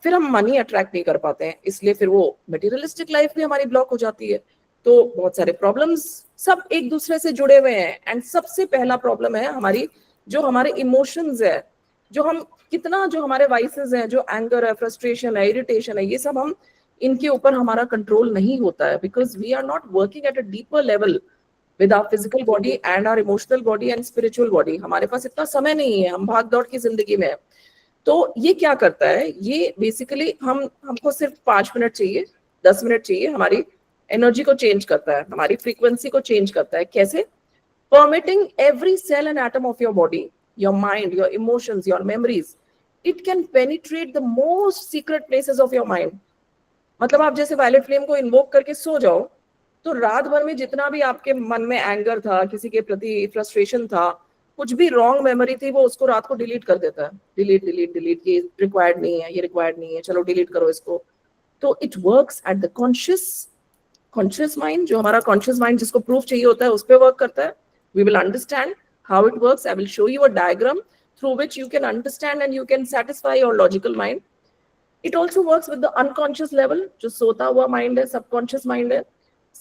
फिर हम मनी अट्रैक्ट नहीं कर पाते हैं. इसलिए फिर वो मटेरियलिस्टिक लाइफ भी हमारी ब्लॉक हो जाती है. तो बहुत सारे प्रॉब्लम्स सब एक दूसरे से जुड़े हुए हैं. एंड सबसे पहला प्रॉब्लम है हमारे इमोशंस है, जो हमारे वाइसेस हैं, जो एंगर है, फ्रस्ट्रेशन है, इरिटेशन है, ये सब हम इनके ऊपर हमारा कंट्रोल नहीं होता है, because we are not working at a deeper level with our physical body and our emotional body and spiritual body. हमारे पास इतना समय नहीं है, हम भाग दौड़ की जिंदगी में है. तो ये क्या करता है, ये बेसिकली हमको सिर्फ 5 मिनट चाहिए, 10 मिनट चाहिए, हमारी एनर्जी को चेंज करता है, हमारी फ्रीक्वेंसी को चेंज करता है. कैसे? Permitting every cell and atom of your body, your mind, your emotions, your memories, it can penetrate the most secret places of your mind. मतलब आप जैसे वायलेट फ्लेम को इन्वोक करके सो जाओ, तो रात भर में जितना भी आपके मन में एंगर था, किसी के प्रति फ्रस्ट्रेशन था, कुछ भी रॉन्ग मेमोरी थी, वो उसको रात को डिलीट कर देता है. डिलीट डिलीट डिलीट, ये रिक्वायर्ड नहीं है, ये रिक्वायर्ड नहीं है, चलो डिलीट करो इसको. तो it works at the conscious mind. जो हमारा कॉन्शियस माइंड जिसको प्रूफ चाहिए होता है, उस पर वर्क करता है. We will understand how it works. I will show you a diagram through which you can understand and you can satisfy your logical mind. It also works with the unconscious level, जो सोता हुआ mind है, subconscious mind है.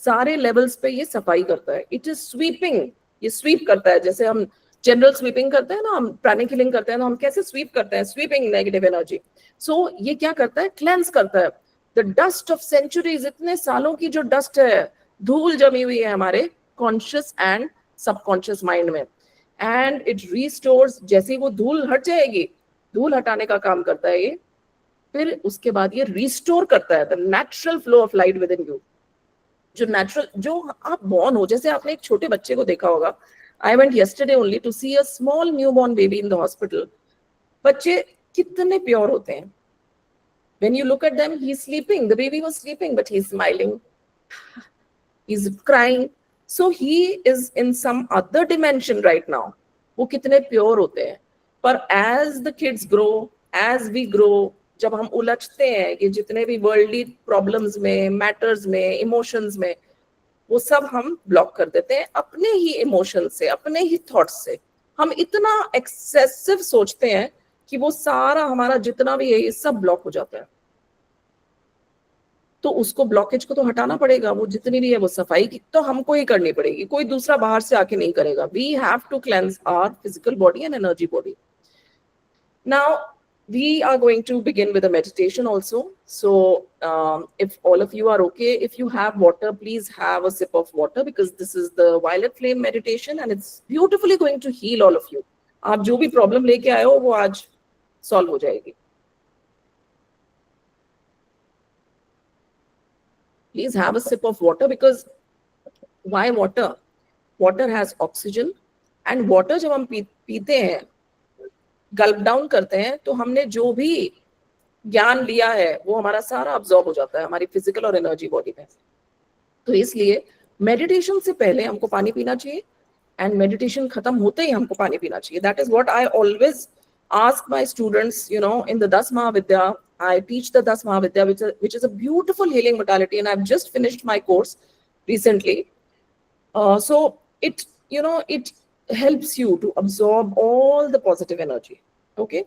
सारे levels पे ये सफाई करता है. इट इज स्वीपिंग, ये स्वीप करता है. जैसे हम जनरल स्वीपिंग करते हैं ना, हम प्राणिक हीलिंग करते हैं ना, हम कैसे स्वीप करते हैं, स्वीपिंग नेगेटिव एनर्जी. सो ये क्या करता है, क्लेंस करता है. द डस्ट ऑफ सेंचुरीज, इतने सालों की जो डस्ट है, धूल जमी हुई है हमारे कॉन्शियस एंड सबकॉन्शियस माइंड में, एंड इट रिस्टोर्स. जैसे ही वो धूल हट जाएगी, धूल हटाने का काम करता है ये, फिर उसके बाद ये रिस्टोर करता है the natural flow of light with in you. जो नेचुरल, जो आप बॉर्न हो, जैसे आपने एक छोटे बच्चे को देखा होगा. I went yesterday only to see a small newborn baby in the hospital. बच्चे कितने प्योर होते हैं. When you look at them, he's sleeping. The baby was sleeping, but he's smiling. He's crying. So he is in some other dimension right now. वो कितने pure होते हैं. पर as the kids grow, as we grow, जब हम उलझते हैं कि जितने भी वर्ल्डली प्रॉब्लम्स में, मैटर्स में, इमोशंस में, वो सब हम ब्लॉक कर देते हैं अपने ही इमोशन से, अपने ही थॉट्स से. हम इतना एक्सेसिव सोचते हैं कि वो सारा हमारा जितना भी है ये सब ब्लॉक हो जाता है. तो उसको, ब्लॉकेज को तो हटाना पड़ेगा. वो जितनी भी है वो सफाई की तो हमको ही करनी पड़ेगी, कोई दूसरा बाहर से आके नहीं करेगा. We have to cleanse our physical body and energy body. Now we are going to begin with a meditation also. So if all of you are okay, if you have water, please have a sip of water, because this is the violet flame meditation and it's beautifully going to heal all of you. आप जो भी problem लेके आए हो वो आज solve हो जाएगी. Please have a sip of water, because why water? Water has oxygen, and water जब हम पीते हैं, गल्प डाउन करते हैं, तो हमने जो भी ज्ञान लिया है वो हमारा सारा अब्सॉर्ब हो जाता है हमारी फिजिकल और एनर्जी बॉडी में. तो इसलिए मेडिटेशन से पहले हमको पानी पीना चाहिए, एंड मेडिटेशन खत्म होते ही हमको पानी पीना चाहिए. That is what I always ask my students, you know, in the Das Mahavidya. I teach the Das Mahavidya, which is a beautiful healing modality, and I've just finished my course recently. So it, you know, it helps you to absorb all the positive energy. Okay,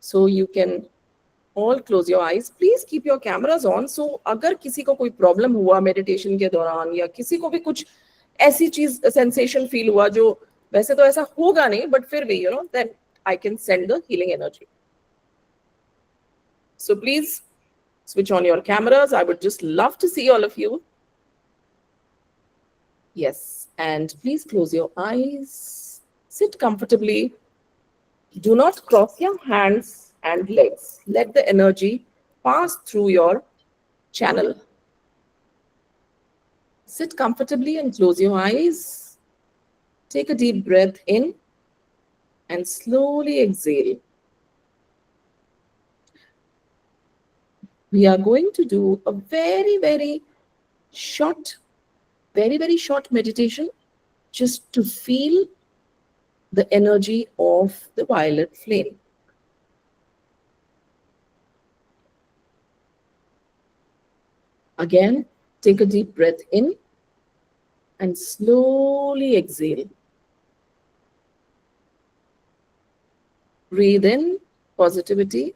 so you can all close your eyes. Please keep your cameras on. So अगर किसी को कोई problem हुआ meditation के दौरान, या किसी को भी कुछ ऐसी चीज सेंसेशन फील हुआ जो, वैसे तो ऐसा होगा नहीं, बट फिर भी, you know, then I can send the healing energy. So please switch on your cameras. I would just love to see all of you. Yes, and please close your eyes. Sit comfortably. Do not cross your hands and legs. Let the energy pass through your channel. Sit comfortably and close your eyes. Take a deep breath in and slowly exhale. We are going to do a very, very short meditation, just to feel the energy of the violet flame. Again, take a deep breath in and slowly exhale. Breathe in positivity.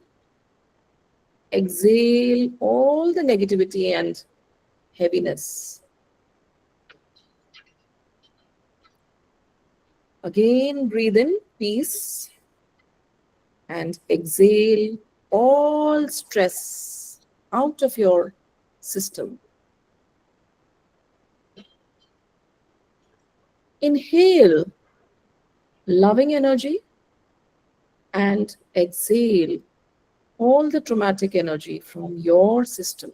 Exhale all the negativity and heaviness. Again, breathe in peace and exhale all stress out of your system. Inhale loving energy and exhale all the traumatic energy from your system.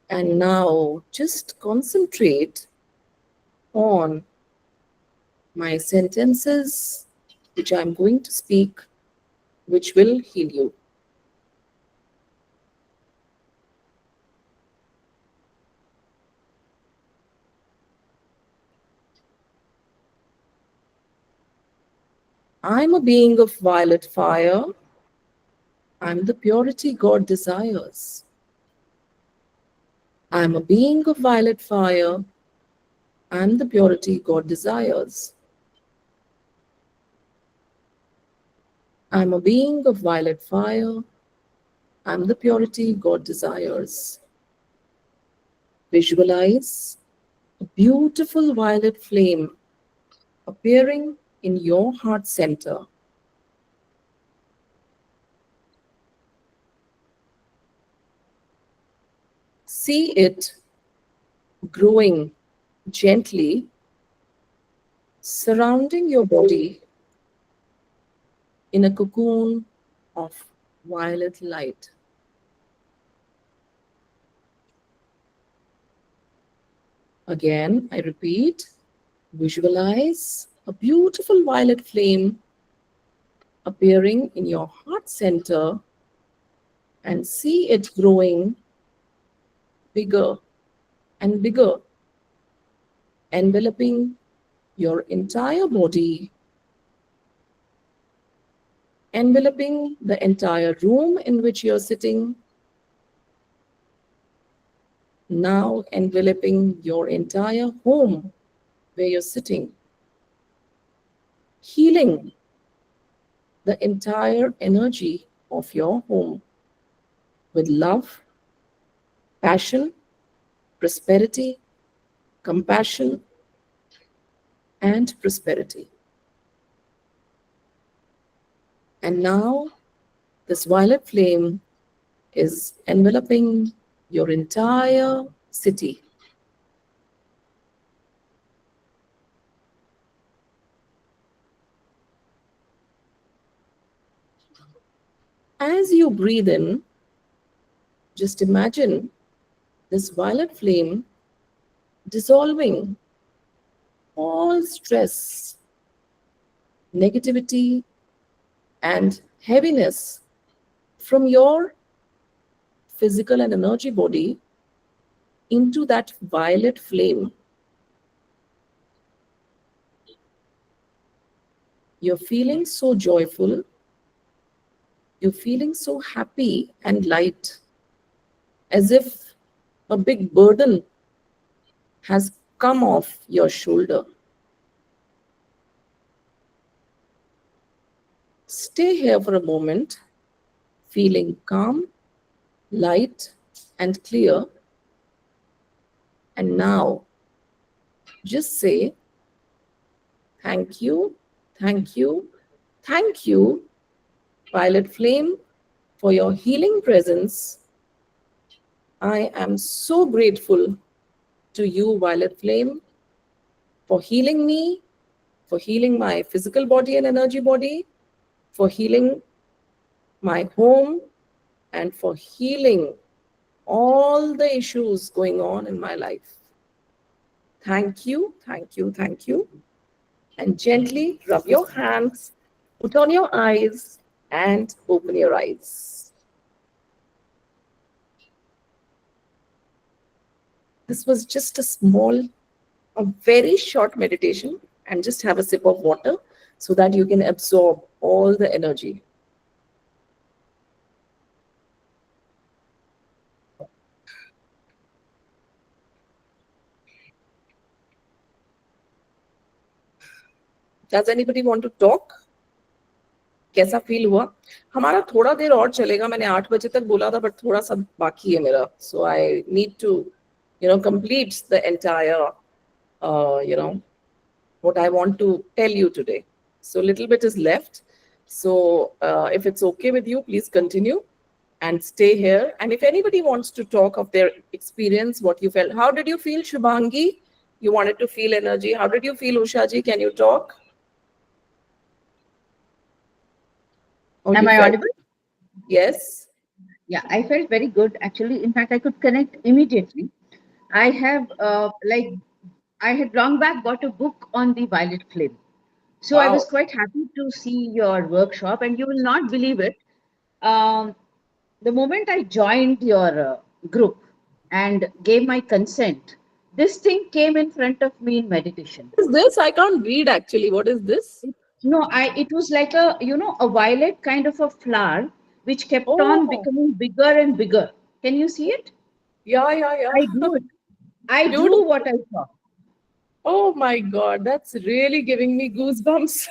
And now just concentrate on my sentences which I'm going to speak, which will heal you. I'm a being of violet fire. I'm the purity God desires. I'm a being of violet fire. I'm the purity God desires. I'm a being of violet fire. I'm the purity God desires. Visualize a beautiful violet flame appearing in your heart center. See it growing gently, surrounding your body in a cocoon of violet light. Again, I repeat, visualize a beautiful violet flame appearing in your heart center and see it growing bigger and bigger, enveloping your entire body, enveloping the entire room in which you're sitting, now enveloping your entire home where you're sitting, healing the entire energy of your home with love, passion, prosperity, compassion, and prosperity. And now this violet flame is enveloping your entire city. As you breathe in, just imagine this violet flame dissolving all stress, negativity, and heaviness from your physical and energy body into that violet flame. You're feeling so joyful. You're feeling so happy and light, as if a big burden has come off your shoulder. Stay here for a moment, feeling calm, light, and clear. And now, just say, thank you, thank you, thank you, violet flame, for your healing presence. I am so grateful to you, violet flame, for healing me, for healing my physical body and energy body, for healing my home, and for healing all the issues going on in my life. Thank you, thank you, thank you. And gently rub your hands, put on your eyes, and open your eyes. This was just a very short meditation, and just have a sip of water so that you can absorb all the energy. Does anybody want to talk? कैसा feel हुआ? हमारा थोड़ा देर और चलेगा, मैंने 8 बजे तक बोला था, बट थोड़ा सा बाकी है मेरा, so I need to complete the entire what I want to tell you today. So a little bit is left. So if it's okay with you, please continue and stay here. And if anybody wants to talk of their experience, what you felt, how did you feel, Shubhangi? You wanted to feel energy. How did you feel, Ushaji? Can you talk? Or Am you I felt- audible? Yes. Yeah, I felt very good actually. In fact, I could connect immediately. I have I had long back got a book on the violet flame. So I was Wow. quite happy to see your workshop, and you will not believe it. The moment I joined your group and gave my consent, this thing came in front of me in meditation. What is this? I can't read actually. What is this? No, it was like a violet kind of a flower which kept on Oh, becoming bigger and bigger. Can you see it? yeah. I drew it. I drew Beautiful. what I saw. Oh my God, that's really giving me goosebumps.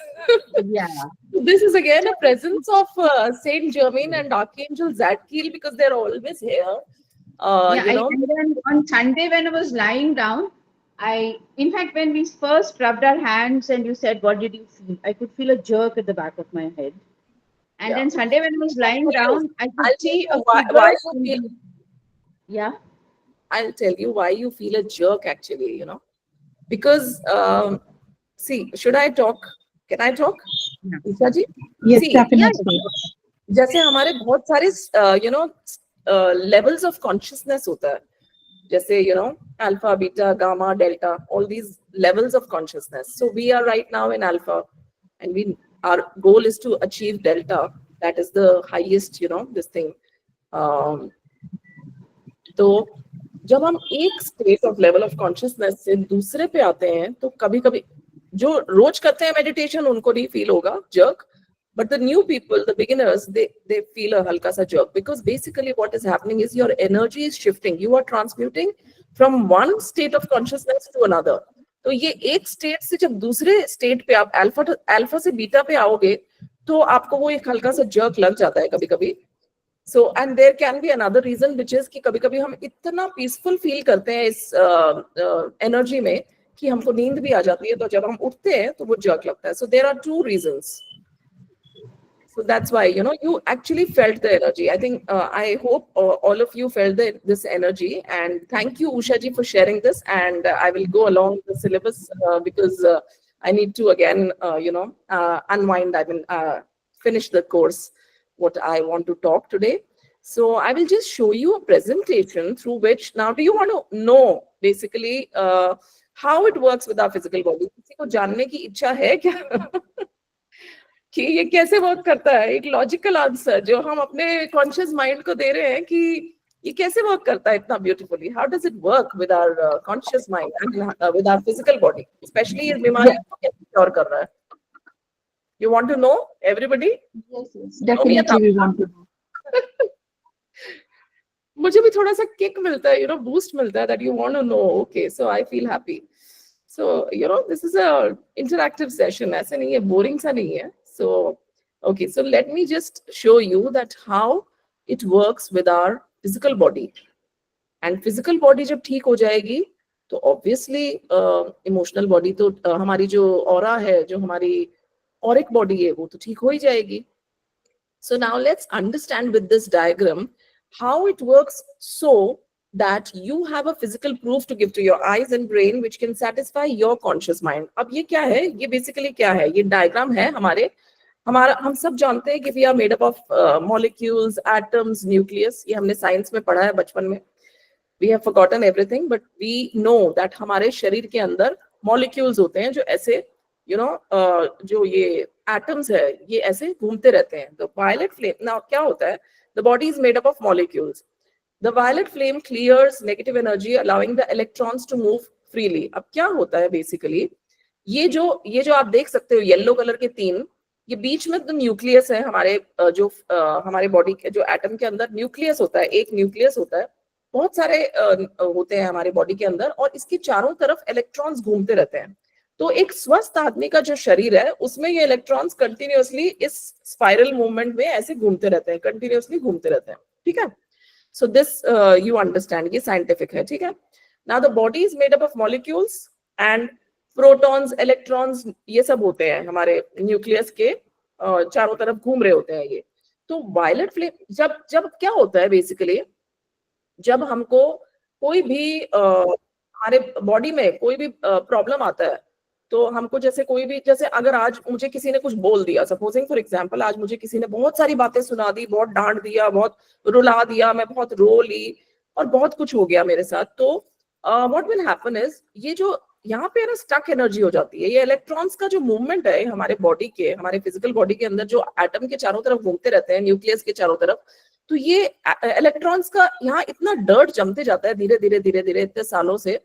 Yeah. This is again a presence of Saint Germain and Archangel Zadkiel, because they're always here. Yeah, you know, and then on Sunday when I was lying down, in fact, when we first rubbed our hands and you said, "What did you feel?" I could feel a jerk at the back of my head. And yeah. then Sunday when I was lying I'll tell you down, I could I'll tell see you a why figure you in feel, the, yeah. I'll tell you why you feel a jerk actually, you know, because see, should I talk? Can I talk? Yeah. Isha ji? Yes, See, Yeah, definitely. जैसे हमारे बहुत सारे you know levels of consciousness होता है, जैसे you know alpha, beta, gamma, delta, all these levels of consciousness. So we are right now in alpha, and our goal is to achieve delta. That is the highest, you know, this thing. तो जब हम एक state of level of consciousness से दूसरे पे आते हैं तो कभी कभी जो रोज करते हैं मेडिटेशन उनको नहीं फील होगा jerk, but the new people, the beginners, they feel a halka sa jerk, because basically what is happening is your energy is shifting. You are transmuting from one state of consciousness to another. तो ये एक state से जब दूसरे state पे आप alpha से beta पे आओगे तो आपको वो एक हल्का सा jerk लग जाता है कभी कभी. So, and there can be another reason, which is कि कभी-कभी हम इतना peaceful feel करते हैं इस energy में कि हमको नींद भी आ जाती है, तो जब हम उठते हैं तो वो jerk लगता है. So there are two reasons. So that's why, you know, you actually felt the energy. I think I hope all of you felt this energy, and thank you Usha ji for sharing this. And I will go along the syllabus because I need to again, you know, unwind. I mean, finish the course. What I want to talk today. So I will just show you a presentation through which, now do you want to know basically how it works with our physical body? किसी को जानने की इच्छा है क्या कि ये कैसे वर्क करता है? एक लॉजिकल आंसर जो हम अपने कॉन्शियस माइंड को दे रहे हैं कि ये कैसे वर्क करता है इतना beautifully. How does it work with our conscious mind and with our physical body, specially इस बीमारी को कैसे क्योर कर रहा है? You want to know, everybody? Yes, definitely we want to know. मुझे भी थोड़ा सा किक मिलता है, you know, boost मिलता है that you want to know. Okay, so I feel happy. So, you know, this is a interactive session. ऐसे नहीं है, boring सा नहीं है. So, okay, so let me just show you that how it works with our physical body. And physical body जब ठीक हो जाएगी, तो obviously emotional body तो हमारी जो aura है, जो हमारी auric body है, वो तो ठीक हो ही जाएगी. So now let's understand with this diagram how it works so that you have a physical proof to give to your eyes and brain which can satisfy your conscious mind. अब ये क्या है? ये basically क्या है? ये diagram है हमारा हम सब जानते हैं कि we are made up of molecules, atoms, nucleus. ये हमने science में पढ़ा है बचपन में. We have forgotten everything, but we know that हमारे शरीर के अंदर molecules होते हैं जो ऐसे, you know, जो ये atoms है, ये ऐसे घूमते रहते हैं. The violet flame, now क्या होता है? The body is made up of molecules. The violet flame clears negative energy, allowing the electrons to move freely. अब क्या होता है basically? ये जो आप देख सकते हो येलो कलर के तीन, ये बीच में तो न्यूक्लियस है हमारे जो हमारे बॉडी के जो एटम के अंदर न्यूक्लियस होता है, एक न्यूक्लियस होता है, बहुत सारे होते हैं हमारे बॉडी के अंदर, और इसके चारों तरफ इलेक्ट्रॉन्स घूमते रहते हैं. तो एक स्वस्थ आदमी का जो शरीर है उसमें ये इलेक्ट्रॉन्स कंटिन्यूअसली इस स्पाइरल मूवमेंट में ऐसे घूमते रहते हैं, कंटिन्यूअसली घूमते रहते हैं. ठीक है? सो दिस यू अंडरस्टैंड, ये साइंटिफिक है. ठीक है? Now the body is made up of molecules and protons, electrons, ये सब होते हैं हमारे न्यूक्लियस के चारों तरफ घूम रहे होते हैं ये. तो वायलेट फ्लेम जब क्या होता है बेसिकली, जब हमको कोई भी हमारे बॉडी में कोई भी प्रॉब्लम आता है, तो हमको जैसे कोई भी, जैसे अगर आज मुझे किसी ने कुछ बोल दिया, सपोजिंग फॉर एग्जांपल आज मुझे किसी ने बहुत सारी बातें सुना दी, बहुत डांट दिया, बहुत रुला दिया, मैं बहुत रो ली और बहुत कुछ हो गया मेरे साथ, तो व्हाट विल हैपन इज, ये जो यहाँ पे ना स्टक एनर्जी हो जाती है. ये इलेक्ट्रॉन्स का जो मूवमेंट है हमारे बॉडी के, हमारे फिजिकल बॉडी के अंदर जो एटम के चारों तरफ घूमते रहते हैं, न्यूक्लियस के चारों तरफ, तो ये इलेक्ट्रॉन्स का यहाँ इतना डर्ट जमते जाता है धीरे धीरे धीरे धीरे इतने सालों से,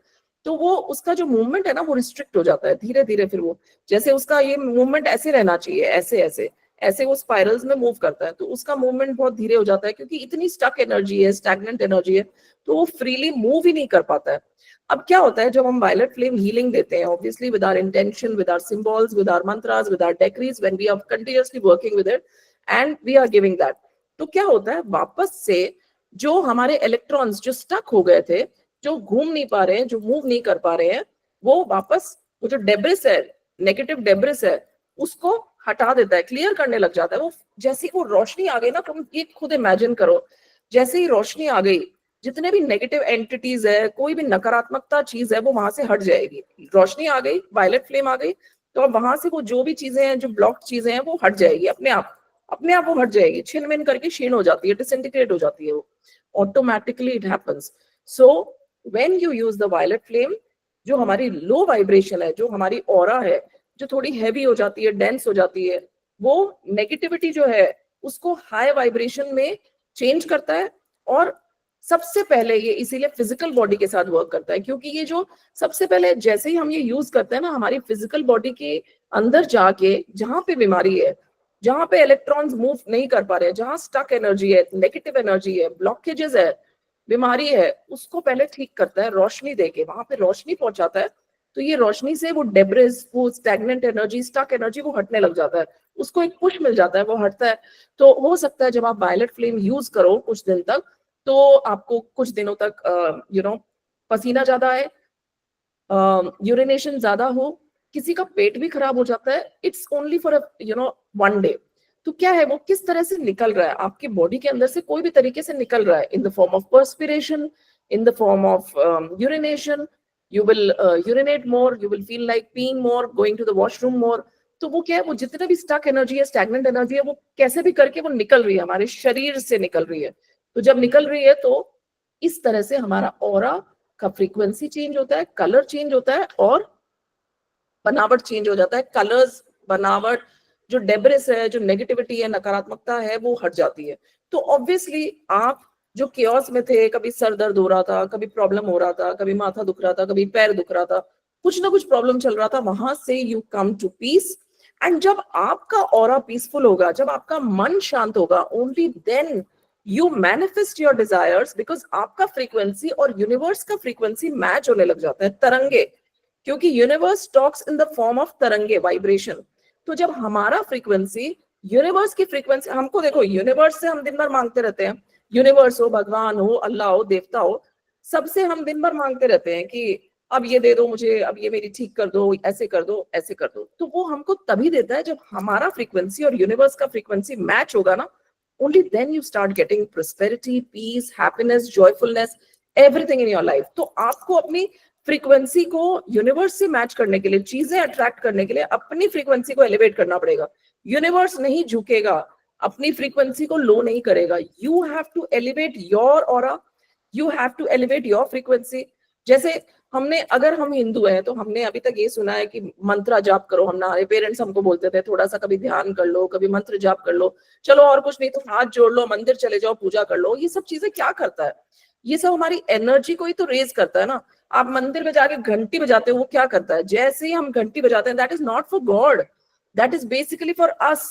तो वो उसका जो मूवमेंट है ना वो रिस्ट्रिक्ट हो जाता है धीरे धीरे. फिर वो जैसे उसका ये मूवमेंट ऐसे रहना चाहिए, ऐसे ऐसे ऐसे वो स्पाइरल्स में मूव करता है, तो उसका मूवमेंट बहुत धीरे हो जाता है क्योंकि इतनी स्टक एनर्जी है, स्टैग्नेंट एनर्जी है, तो वो फ्रीली मूव ही नहीं कर पाता है. अब क्या होता है जब हम वायलेट फ्लेम हीलिंग देते हैं, obviously with our intention, with our symbols, with our mantras, with our decrees, when we are continuously working with it and we are giving that, तो क्या होता है वापस से जो हमारे इलेक्ट्रॉन्स जो स्टक हो गए थे, जो घूम नहीं पा रहे हैं, जो मूव नहीं कर पा रहे हैं, वो वापस वो जो डेब्रिस है, नेगेटिव डेब्रिस है, उसको हटा देता है, क्लियर करने लग जाता है। वो जैसे ही वो रोशनी आ गई ना, तुम ये खुद इमेजिन करो, जैसे ही रोशनी आ गई, जितने भी नेगेटिव एंटिटीज है, कोई भी नकारात्मकता चीज है, वो वहां से हट जाएगी। रोशनी आ गई, वायलेट फ्लेम आ गई, तो अब वहां से वो जो भी चीजें हैं, जो ब्लॉक चीजें हैं, वो हट जाएगी अपने आप वो हट जाएगी, छिन मिन करके क्षीण हो जाती है, डिसइंटीग्रेट हो जाती है वो, automatically it happens. So when you use the violet flame, जो हमारी लो वाइब्रेशन है, जो हमारी ऑरा है, जो थोड़ी हैवी हो जाती है, डेंस हो जाती है, वो नेगेटिविटी जो है उसको हाई वाइब्रेशन में चेंज करता है। और सबसे पहले ये इसीलिए फिजिकल बॉडी के साथ वर्क करता है, क्योंकि ये जो सबसे पहले जैसे ही हम ये यूज करते हैं ना, हमारी फिजिकल बॉडी के अंदर जाके, जहां पे बीमारी है, जहां पे इलेक्ट्रॉन्स मूव नहीं कर पा रहे हैं, जहां स्टक एनर्जी है, नेगेटिव एनर्जी है, ब्लॉकेजेस है, बीमारी है, उसको पहले ठीक करता है रोशनी देके, वहां पे रोशनी पहुंचाता है। तो ये रोशनी से वो डेब्रिस, वो स्टैग्नेंट एनर्जी, स्टक एनर्जी, वो हटने लग जाता है, उसको एक पुश मिल जाता है, वो हटता है। तो हो सकता है जब आप वायलेट फ्लेम यूज करो कुछ दिन तक, तो आपको कुछ दिनों तक पसीना ज्यादा आए, यूरिनेशन ज्यादा हो, किसी का पेट भी खराब हो जाता है, it's only for one day. तो क्या है, वो किस तरह से निकल रहा है आपके बॉडी के अंदर से, कोई भी तरीके से निकल रहा है, इन the form of perspiration, in the form of urination, you will urinate more, you will feel like peeing more, going to the washroom more। तो वो क्या है, वो जितने भी स्टक एनर्जी है, स्टैग्नेंट एनर्जी है, वो कैसे भी करके वो निकल रही है, हमारे शरीर से निकल रही है। तो जब निकल रही है, तो इस तरह से हमारा ऑरा का फ्रीक्वेंसी चेंज होता है, कलर चेंज होता है, और बनावट चेंज हो जाता है। कलर्स, बनावट, जो डेब्रिस है, जो नेगेटिविटी है, नकारात्मकता है, वो हट जाती है। तो ऑब्वियसली आप जो केओस में थे, कभी सर दर्द हो रहा था, कभी प्रॉब्लम हो रहा था, कभी माथा दुख रहा था, कभी पैर दुख रहा था, कुछ ना कुछ प्रॉब्लम चल रहा था, वहां से you come to peace. And जब आपका ऑरा पीसफुल होगा, जब आपका मन शांत होगा, only then you manifest your desires, because आपका फ्रीक्वेंसी और यूनिवर्स का फ्रीक्वेंसी मैच होने लग जाता है, तरंगे, क्योंकि universe talks in the form of तरंगे, वाइब्रेशन। तो जब हमारा फ्रीक्वेंसी यूनिवर्स की फ्रीक्वेंसी, हमको देखो, यूनिवर्स से हम दिन भर मांगते रहते हैं, यूनिवर्स हो, भगवान हो, अल्लाह हो, देवता हो, सबसे हम दिन भर मांगते रहते हैं कि अब ये दे दो मुझे, अब ये मेरी ठीक कर दो, ऐसे कर दो, ऐसे कर दो। तो वो हमको तभी देता है जब हमारा फ्रीक्वेंसी और यूनिवर्स का फ्रीक्वेंसी मैच होगा ना, only then you start getting prosperity, peace, happiness, joyfulness, everything in your life. तो आपको अपनी फ्रीक्वेंसी को यूनिवर्स से मैच करने के लिए, चीजें अट्रैक्ट करने के लिए, अपनी फ्रीक्वेंसी को एलिवेट करना पड़ेगा। यूनिवर्स नहीं झुकेगा, अपनी फ्रीक्वेंसी को लो नहीं करेगा। You have to elevate your aura, you have to elevate your frequency. जैसे हमने, अगर हम हिंदू हैं, तो हमने अभी तक ये सुना है कि मंत्र जाप करो, हमारे पेरेंट्स हमको बोलते थे थोड़ा सा, कभी ध्यान कर लो, कभी मंत्र जाप कर लो, चलो और कुछ नहीं तो हाथ जोड़ लो, मंदिर चले जाओ, पूजा कर लो। ये सब चीजें क्या करता है? ये सब हमारी एनर्जी को ही तो रेज करता है ना। आप मंदिर में जाके घंटी बजाते हो, वो क्या करता है? जैसे ही हम घंटी बजाते हैं, that is not for God, that is basically for us,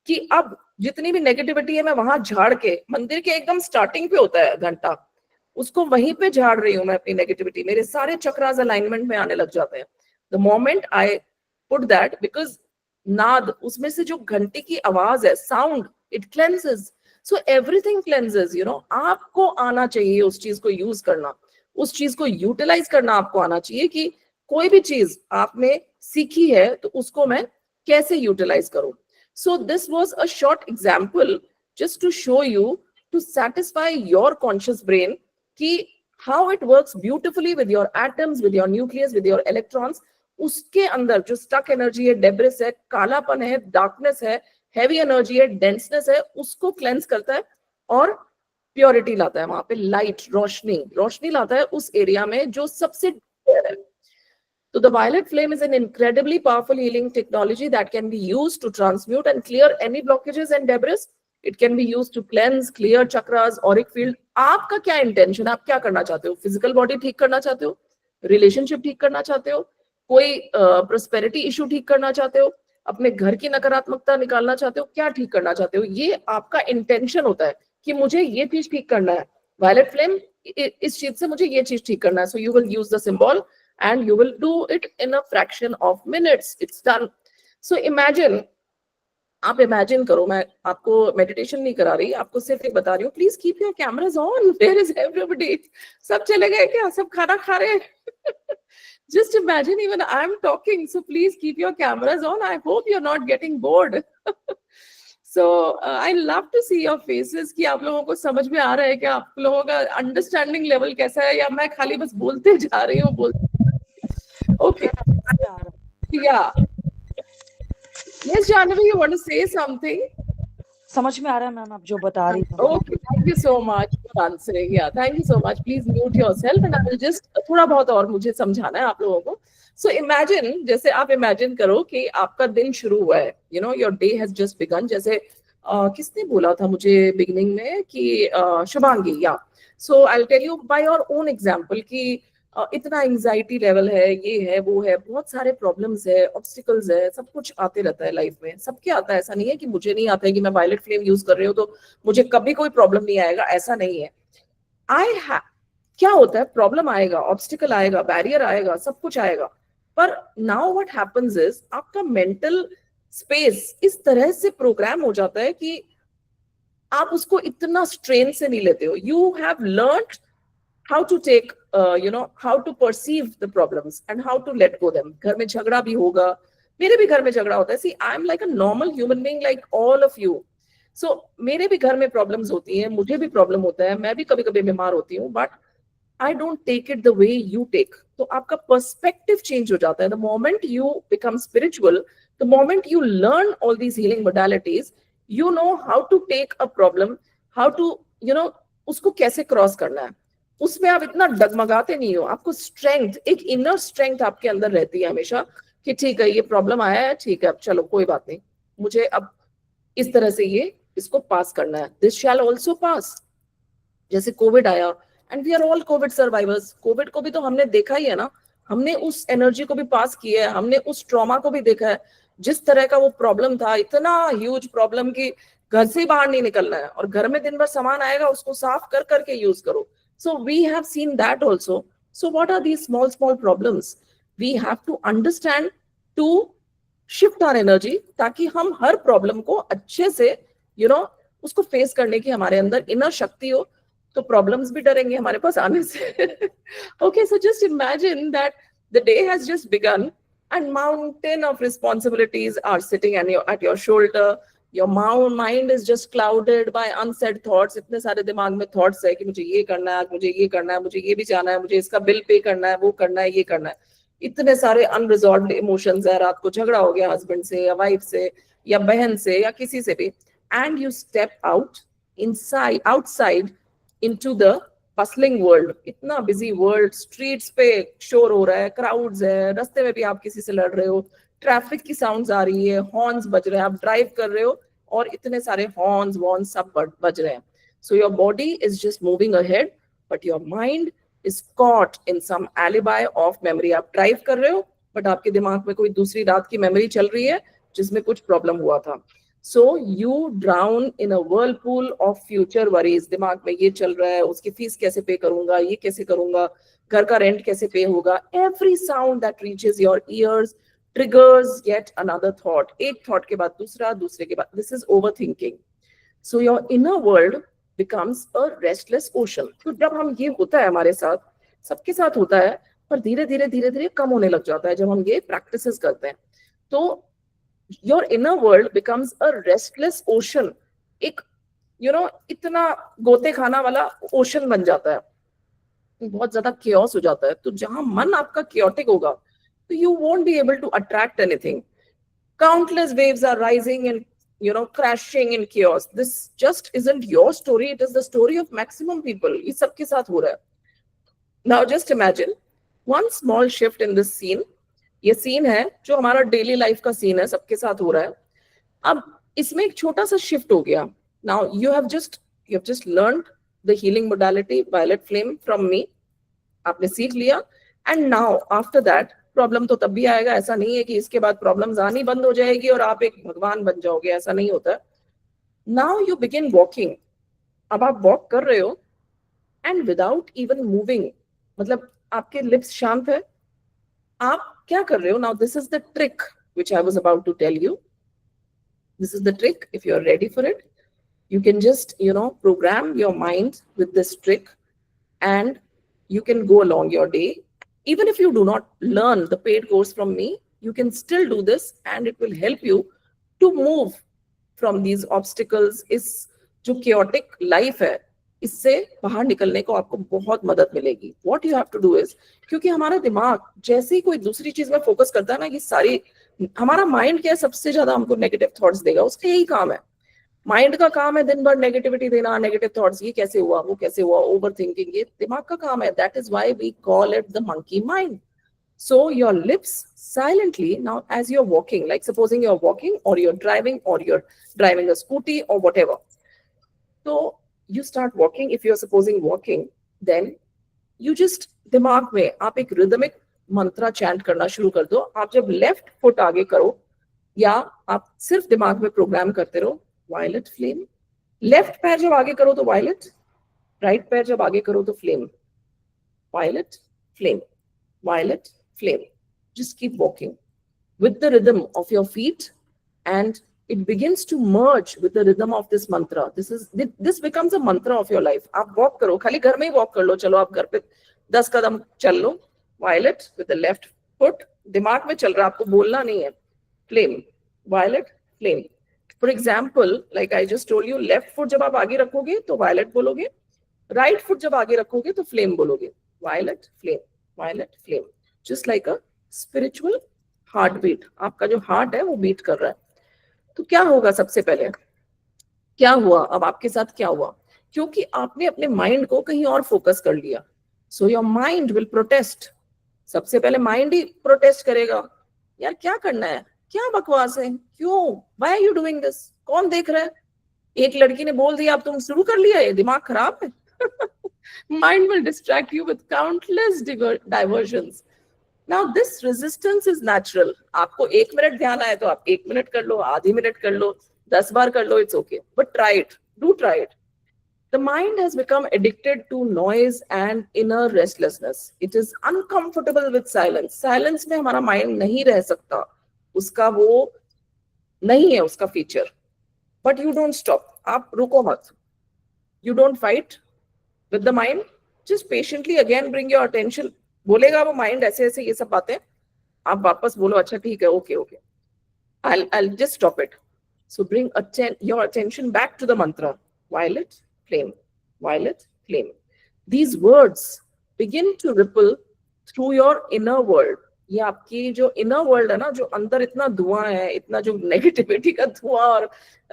कि अब जितनी भी नेगेटिविटी है, मैं वहां झाड़ के, मंदिर के एकदम स्टार्टिंग पे होता है घंटा, उसको वहीं पे झाड़ रही हूँ मैं अपनी नेगेटिविटी, मेरे सारे चक्रास अलाइनमेंट में आने लग जाते हैं the moment I put that, because नाद, उसमें से जो घंटी की आवाज है, sound, it cleanses, so everything cleanses, आपको आना चाहिए उस चीज को यूज करना, उस चीज को यूटिलाइज करना आपको आना चाहिए, कि कोई भी चीज आपने सीखी है तो उसको मैं कैसे यूटिलाइज करूं। So this was a short example just to show you, to satisfy your conscious brain, कि how it works beautifully with your atoms, with your nucleus, with your electrons। उसके अंदर जो stuck energy है, debris है, कालापन है, darkness है, heavy energy है, denseness है, उसको cleanse करता है और purity लाता है। वहां पे light, रोशनी लाता है उस एरिया में जो सबसे है। So the violet flame is an incredibly powerful healing technology that can be used to transmute and clear any blockages and debris. It can be used to cleanse, clear chakras, auric field. आपका क्या intention है? आप क्या करना चाहते हो? Physical body ठीक करना चाहते हो? रिलेशनशिप ठीक करना चाहते हो? कोई प्रोस्पेरिटी इशू ठीक करना चाहते हो? अपने घर की नकारात्मकता निकालना चाहते हो? क्या ठीक करना चाहते हो? ये आपका इंटेंशन होता है कि मुझे ये चीज ठीक करना है। वायलेट फ्लेम, इस चीज से मुझे ये चीज ठीक करना है। So you will use the symbol and you will do it in a fraction of minutes. It's done. So imagine आप इमेजिन करो, मैं आपको मेडिटेशन नहीं करा रही, आपको सिर्फ एक बता रही हूँ, please keep your cameras on, where is everybody, सब चले गए क्या, सब खाना खा रहे हैं? Just imagine, even I'm talking, so please keep your cameras on. I hope you're not getting bored. So I love to see your faces कि आप लोगों को समझ में आ रहा है कि आप लोगों का अंडरस्टैंडिंग लेवल कैसा है, या मैं खाली बस बोलते जा रही हूँ, बोलते. Okay. Yeah. Yes, Janvi, you want to say something? समझ में आ रहा है मैम आप जो बता रही हैं. Okay, thank you so much for answering. Yeah, thank you so much. Please mute yourself and I will just थोड़ा बहुत और मुझे समझाना है आप लोगों को. So imagine, जैसे आप imagine करो कि आपका दिन शुरू हुआ है, you know, your day has just begun. जैसे किसने बोला था मुझे beginning में कि Shubhangi, yeah. So I'll tell you by your own example कि इतना एंजाइटी लेवल है, ये है, वो है, बहुत सारे प्रॉब्लम्स है, ऑब्स्टिकल्स है, सब कुछ आते रहता है लाइफ में, सबके आता है. ऐसा नहीं है कि मुझे नहीं आता है कि मैं वायलेट फ्लेम यूज कर रही हूँ तो मुझे कभी कोई प्रॉब्लम नहीं आएगा, ऐसा नहीं है. क्या होता है, प्रॉब्लम आएगा, ऑब्स्टिकल आएगा, बैरियर आएगा, सब कुछ आएगा. पर नाउ व्हाट हैपेंस इज, आपका मेंटल स्पेस इस तरह से प्रोग्राम हो जाता है कि आप उसको इतना स्ट्रेन से नहीं लेते हो. You have learned how to take how to perceive the problems and how to let go them. घर में झगड़ा भी होगा, मेरे भी घर में झगड़ा होता है. See, I am like a normal human being like all of you. So मेरे भी घर में प्रॉब्लम्स होती हैं, मुझे भी प्रॉब्लम होता है, मैं भी कभी कभी बीमार होती हूँ, but I don't take it the way you take. तो आपका पर्सपेक्टिव चेंज हो जाता है. The moment you become spiritual, the moment you learn all these healing modalities, you know how to take a problem, how to उसको कैसे cross करना है. उसमें आप इतना डगमगाते नहीं हो, आपको स्ट्रेंथ, एक इनर स्ट्रेंथ आपके अंदर रहती है हमेशा कि ठीक है, ये प्रॉब्लम आया है, ठीक है, अब चलो कोई बात नहीं, मुझे अब इस तरह से इसको पास करना है. This shall also pass. जैसे कोविड आया and we are all Covid survivors. Covid को भी तो हमने देखा ही है ना, हमने उस एनर्जी को भी पास किया है, हमने उस ट्रॉमा को भी देखा है. जिस तरह का वो प्रॉब्लम था, इतना ह्यूज प्रॉब्लम कि घर से बाहर नहीं निकलना है, और घर में दिन भर सामान आएगा, उसको साफ कर करके यूज करो. So we have seen that also. So what are these small problems? We have to understand to shift our energy ताकि हम हर प्रॉब्लम को अच्छे से उसको फेस करने की हमारे अंदर इनर शक्ति हो, तो प्रॉब्लम्स भी डरेंगे हमारे पास आने से. Okay, so just imagine that the day has just begun and mountain of responsibilities are sitting at your shoulder. Your mind is just clouded by unsaid thoughts. इतने सारे दिमाग में थॉट्स है कि मुझे ये करना है, मुझे ये करना है, मुझे ये भी जाना है, मुझे इसका बिल पे करना है, वो करना है, ये करना है. इतने सारे अनरिजॉल्व्ड इमोशंस है. रात को झगड़ा हो गया हस्बैंड से या वाइफ से या बहन से या किसी से भी, and you step outside into the bustling world. इतना बिजी वर्ल्ड, स्ट्रीट्स पे शोर हो रहा है, क्राउड्स है, रास्ते में भी आप किसी से लड़ रहे हो, ट्रैफिक की साउंड्स आ रही है, हॉर्न्स बज रहे हैं, आप ड्राइव कर रहे हो और इतने सारे हॉर्न्स वॉर्न्स सब बज रहे हैं. So your body is just moving ahead, but your mind is caught in some alibi of memory. आप ड्राइव कर रहे हो, बट आपके दिमाग में कोई दूसरी रात की मेमोरी चल रही है जिसमें कुछ प्रॉब्लम हुआ था. So you drown in a Whirlpool of future worries. दिमाग में ये चल रहा है, उसकी फीस कैसे पे करूंगा, ये कैसे करूंगा, घर का रेंट कैसे पे होगा. Every sound that reaches your ears triggers yet another thought. एक thought के बाद दूसरा, दूसरे के बाद. This is overthinking. So your inner world becomes a restless ocean. तो जब हम ये होता है हमारे साथ, सबके साथ होता है, पर धीरे धीरे कम होने लग जाता है जब हम ये practices करते हैं. तो your inner world becomes a restless ocean. एक इतना गोते खाना वाला ओशन बन जाता है, बहुत ज्यादा chaos हो जाता है. तो जहां मन आपका chaotic होगा, you won't be able to attract anything. Countless waves are rising and crashing in chaos. This just isn't your story, it is the story of maximum people. ये सबके साथ हो रहा है. Now just imagine one small shift in this scene. ये scene है जो हमारा daily life का scene है, सबके साथ हो रहा है. अब इसमें एक छोटा सा shift हो गया. Now you have just learned the healing modality violet flame from me. आपने सीख लिया, and now after that problem तो तब भी आएगा. ऐसा नहीं है कि इसके बाद प्रॉब्लम्स आनी बंद हो जाएगी और आप एक भगवान बन जाओगे, ऐसा नहीं होता. Now you begin walking. अब आप वॉक कर रहे हो एंड विदाउट इवन मूविंग, मतलब आपके लिप्स शांत है. आप क्या कर रहे हो? Now this is the trick which I was about to tell you. This is the trick. If you're ready for it, you can just, program your mind with this trick, and you can go along your day. Even if you do not learn the paid course from me, you can still do this, and it will help you to move from these obstacles. इस जो chaotic life है, इससे बाहर निकलने को आपको बहुत मदद मिलेगी. What you have to do is, क्योंकि हमारा दिमाग जैसे ही कोई दूसरी चीज में फोकस करता है ना, ये सारी, हमारा माइंड क्या है, सबसे ज्यादा हमको नेगेटिव थॉट्स देगा. उसका यही काम है. माइंड का काम है दिन भर नेगेटिविटी देना, नेगेटिव थॉट्स, ये कैसे हुआ, वो कैसे हुआ, ओवर थिंकिंग, ये दिमाग का काम है. That is why we call it the monkey mind. So your lips silently, now as you're walking, like supposing you're walking or you're driving a scooty or whatever. So you start walking. If you're supposing walking, then you just दिमाग में आप एक rhythmic मंत्रा chant करना शुरू कर दो. आप जब लेफ्ट फुट आगे करो, या आप सिर्फ दिमाग में प्रोग्राम करते रहो, वायलेट फ्लेम. लेफ्ट पैर जब आगे करो तो वायलेट, राइट पैर जब आगे करो तो flame. Violet flame, violet flame. Just keep walking with the rhythm of your feet, and it begins to merge with the rhythm of this mantra. This becomes a mantra of your life. आप walk करो, खाली घर में ही walk कर लो. चलो आप घर पे 10 कदम चल लो. Violet with the left foot, दिमाग में चल रहा, आपको बोलना नहीं है. Flame, violet flame. For example, like I just told you, left foot जब आप आगे रखोगे तो violet बोलोगे, right foot जब आगे रखोगे तो flame बोलोगे. Violet flame, violet flame. Just like a spiritual heartbeat. आपका जो हार्ट है वो बीट कर रहा है. तो क्या होगा, सबसे पहले क्या हुआ, अब आपके साथ क्या हुआ, क्योंकि आपने अपने माइंड को कहीं और फोकस कर लिया. So your mind will protest. सबसे पहले माइंड ही प्रोटेस्ट करेगा, यार क्या करना है, क्या बकवास है, क्यों, why are you doing this, कौन देख रहा है, एक लड़की ने बोल दिया अब तुम शुरू कर लिया, ये दिमाग खराब है. Mind will distract you with countless diversions. Now this resistance is natural. आपको 1 मिनट ध्यान आए तो आप 1 मिनट कर लो, आधी मिनट कर लो, 10 बार कर लो, it's okay. But try it. Do try it. The mind has become addicted to noise and inner restlessness. It is uncomfortable with silence. Silence में हमारा mind नहीं रह सकता. उसका वो नहीं है उसका feature. But you don't stop. आप रुको मत. You don't fight with the mind. Just patiently again bring your attention. बोलेगा वो माइंड ऐसे ऐसे ये सब बातें, आप वापस बोलो अच्छा ठीक है, okay okay, I'll just stop it. So bring your attention back to the mantra. Violet flame, violet flame. These words begin to ripple through your inner world. ये आपकी जो inner world है ना, जो अंदर इतना धुआं है, इतना जो नेगेटिविटी का धुआं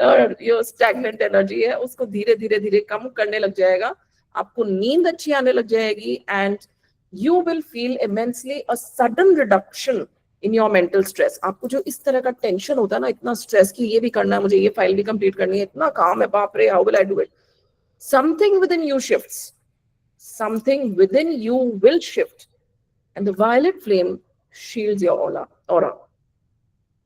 और ये stagnant energy है, उसको धीरे धीरे धीरे कम करने लग जाएगा. आपको नींद अच्छी आने लग जाएगी, and you will feel immensely a sudden reduction in your mental stress. आपको जो इस तरह का टेंशन होता है ना, इतना स्ट्रेस कि ये भी करना है मुझे, ये फाइल भी कंप्लीट करनी है, इतना काम है, बाप रे, how will I do it? Something within you shifts. Something within you will shift, and the violet flame shields your aura.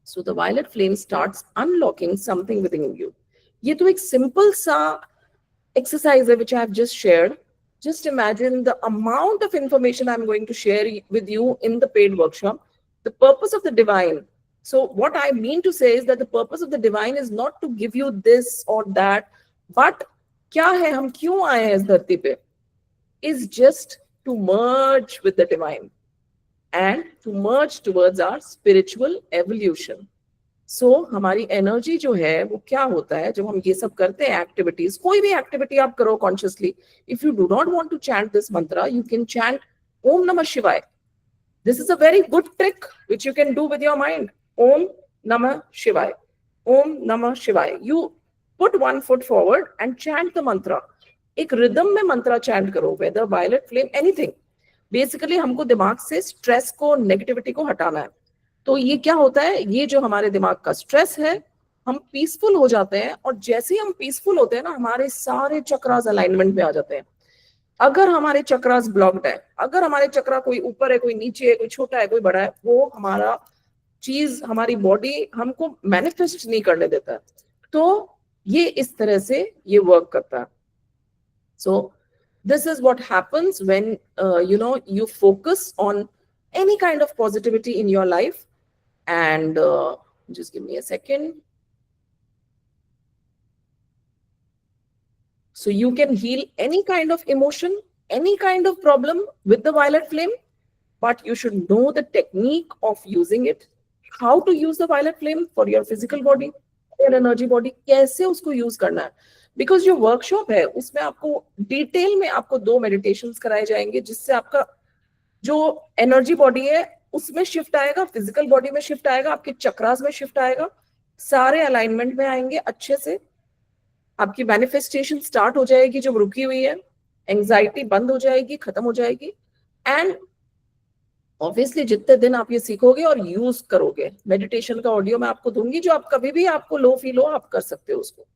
So the violet flame starts unlocking something within you. ये तो एक simple सा exercise है which I have just shared. Just imagine the amount of information I'm going to share with you in the paid workshop. The purpose of the divine. So what I mean to say is that the purpose of the divine is not to give you this or that, but क्या है, हम क्यों आए हैं इस धरती पे, is just to merge with the divine and to merge towards our spiritual evolution. So हमारी एनर्जी जो है वो क्या होता है जब हम ये सब करते हैं, एक्टिविटीज, कोई भी एक्टिविटी आप करो consciously. If you do not want to chant this mantra, you can chant Om Namah Shivaya. This is a very good trick which you can do with your mind. Om Namah Shivaya, Om Namah Shivaya. You put one foot forward and chant the mantra. एक rhythm में मंत्र chant करो, whether violet flame, anything. Basically हमको दिमाग से stress को, negativity को हटाना है. तो ये क्या होता है, ये जो हमारे दिमाग का स्ट्रेस है, हम पीसफुल हो जाते हैं, और जैसे ही हम पीसफुल होते हैं ना, हमारे सारे चक्रास अलाइनमेंट में आ जाते हैं. अगर हमारे चक्रास ब्लॉक्ड है, अगर हमारे चक्रा कोई ऊपर है, कोई नीचे है, कोई छोटा है, कोई बड़ा है, वो हमारा चीज, हमारी बॉडी हमको मैनिफेस्ट नहीं करने देता है. तो ये इस तरह से ये वर्क करता है. So this is what happens when you focus on any kind of positivity in your life. And just give me a second. So you can heal any kind of emotion, any kind of problem with the violet flame, but you should know the technique of using it, how to use the violet flame for your physical body, your energy body, कैसे उसको use करना है. Because जो workshop है उसमें आपको detail में आपको 2 meditations कराए जाएंगे जिससे आपका जो एनर्जी बॉडी है उसमें शिफ्ट आएगा, फिजिकल बॉडी में शिफ्ट आएगा, आपके चक्रास में शिफ्ट आएगा, सारे अलाइनमेंट में आएंगे अच्छे से, आपकी मैनिफेस्टेशन स्टार्ट हो जाएगी जो रुकी हुई है, एंजाइटी बंद हो जाएगी, खत्म हो जाएगी. एंड ऑब्वियसली जितने दिन आप ये सीखोगे और यूज करोगे, मेडिटेशन का ऑडियो मैं आपको दूंगी जो आप कभी भी आपको लो फील हो आप कर सकते हो उसको.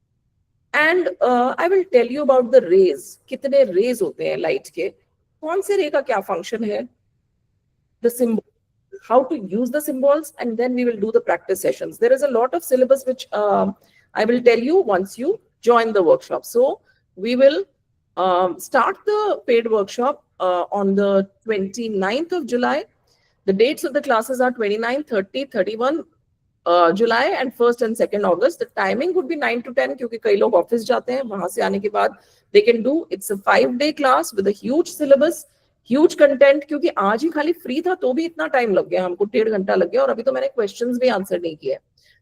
And I will tell you about the rays, कितने रेज होते हैं लाइट के, कौन से रे का क्या फंक्शन है, the symbol, how to use the symbols, and then we will do the practice sessions. There is a lot of syllabus which I will tell you once you join the workshop. So we will start the paid workshop on the 29th of July. The dates of the classes are 29, 30, 31 July and 1st and 2nd August. The timing would be 9 to 10 क्योंकि कई लोग office जाते हैं, वहां से आने के बाद they can do. It's a 5-day class with a huge syllabus, huge content. क्योंकि आज ही खाली फ्री था तो भी इतना टाइम लग गया हमको, 1.5 घंटा लग गया, और अभी तो मैंने क्वेश्चंस भी आंसर नहीं किए.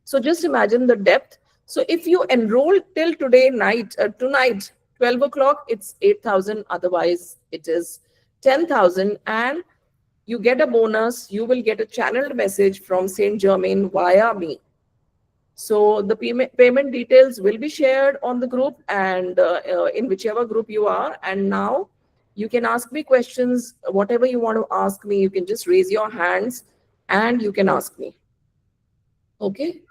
So just imagine the depth. So if you enroll till today night, tonight 12 o'clock, it's 8,000. Otherwise it is 10,000, and you get a bonus. You will get a channeled message from Saint Germain via me. So the payment details will be shared on the group and in whichever group you are. And now you can ask me questions, whatever you want to ask me. You can just raise your hands and you can ask me. Okay.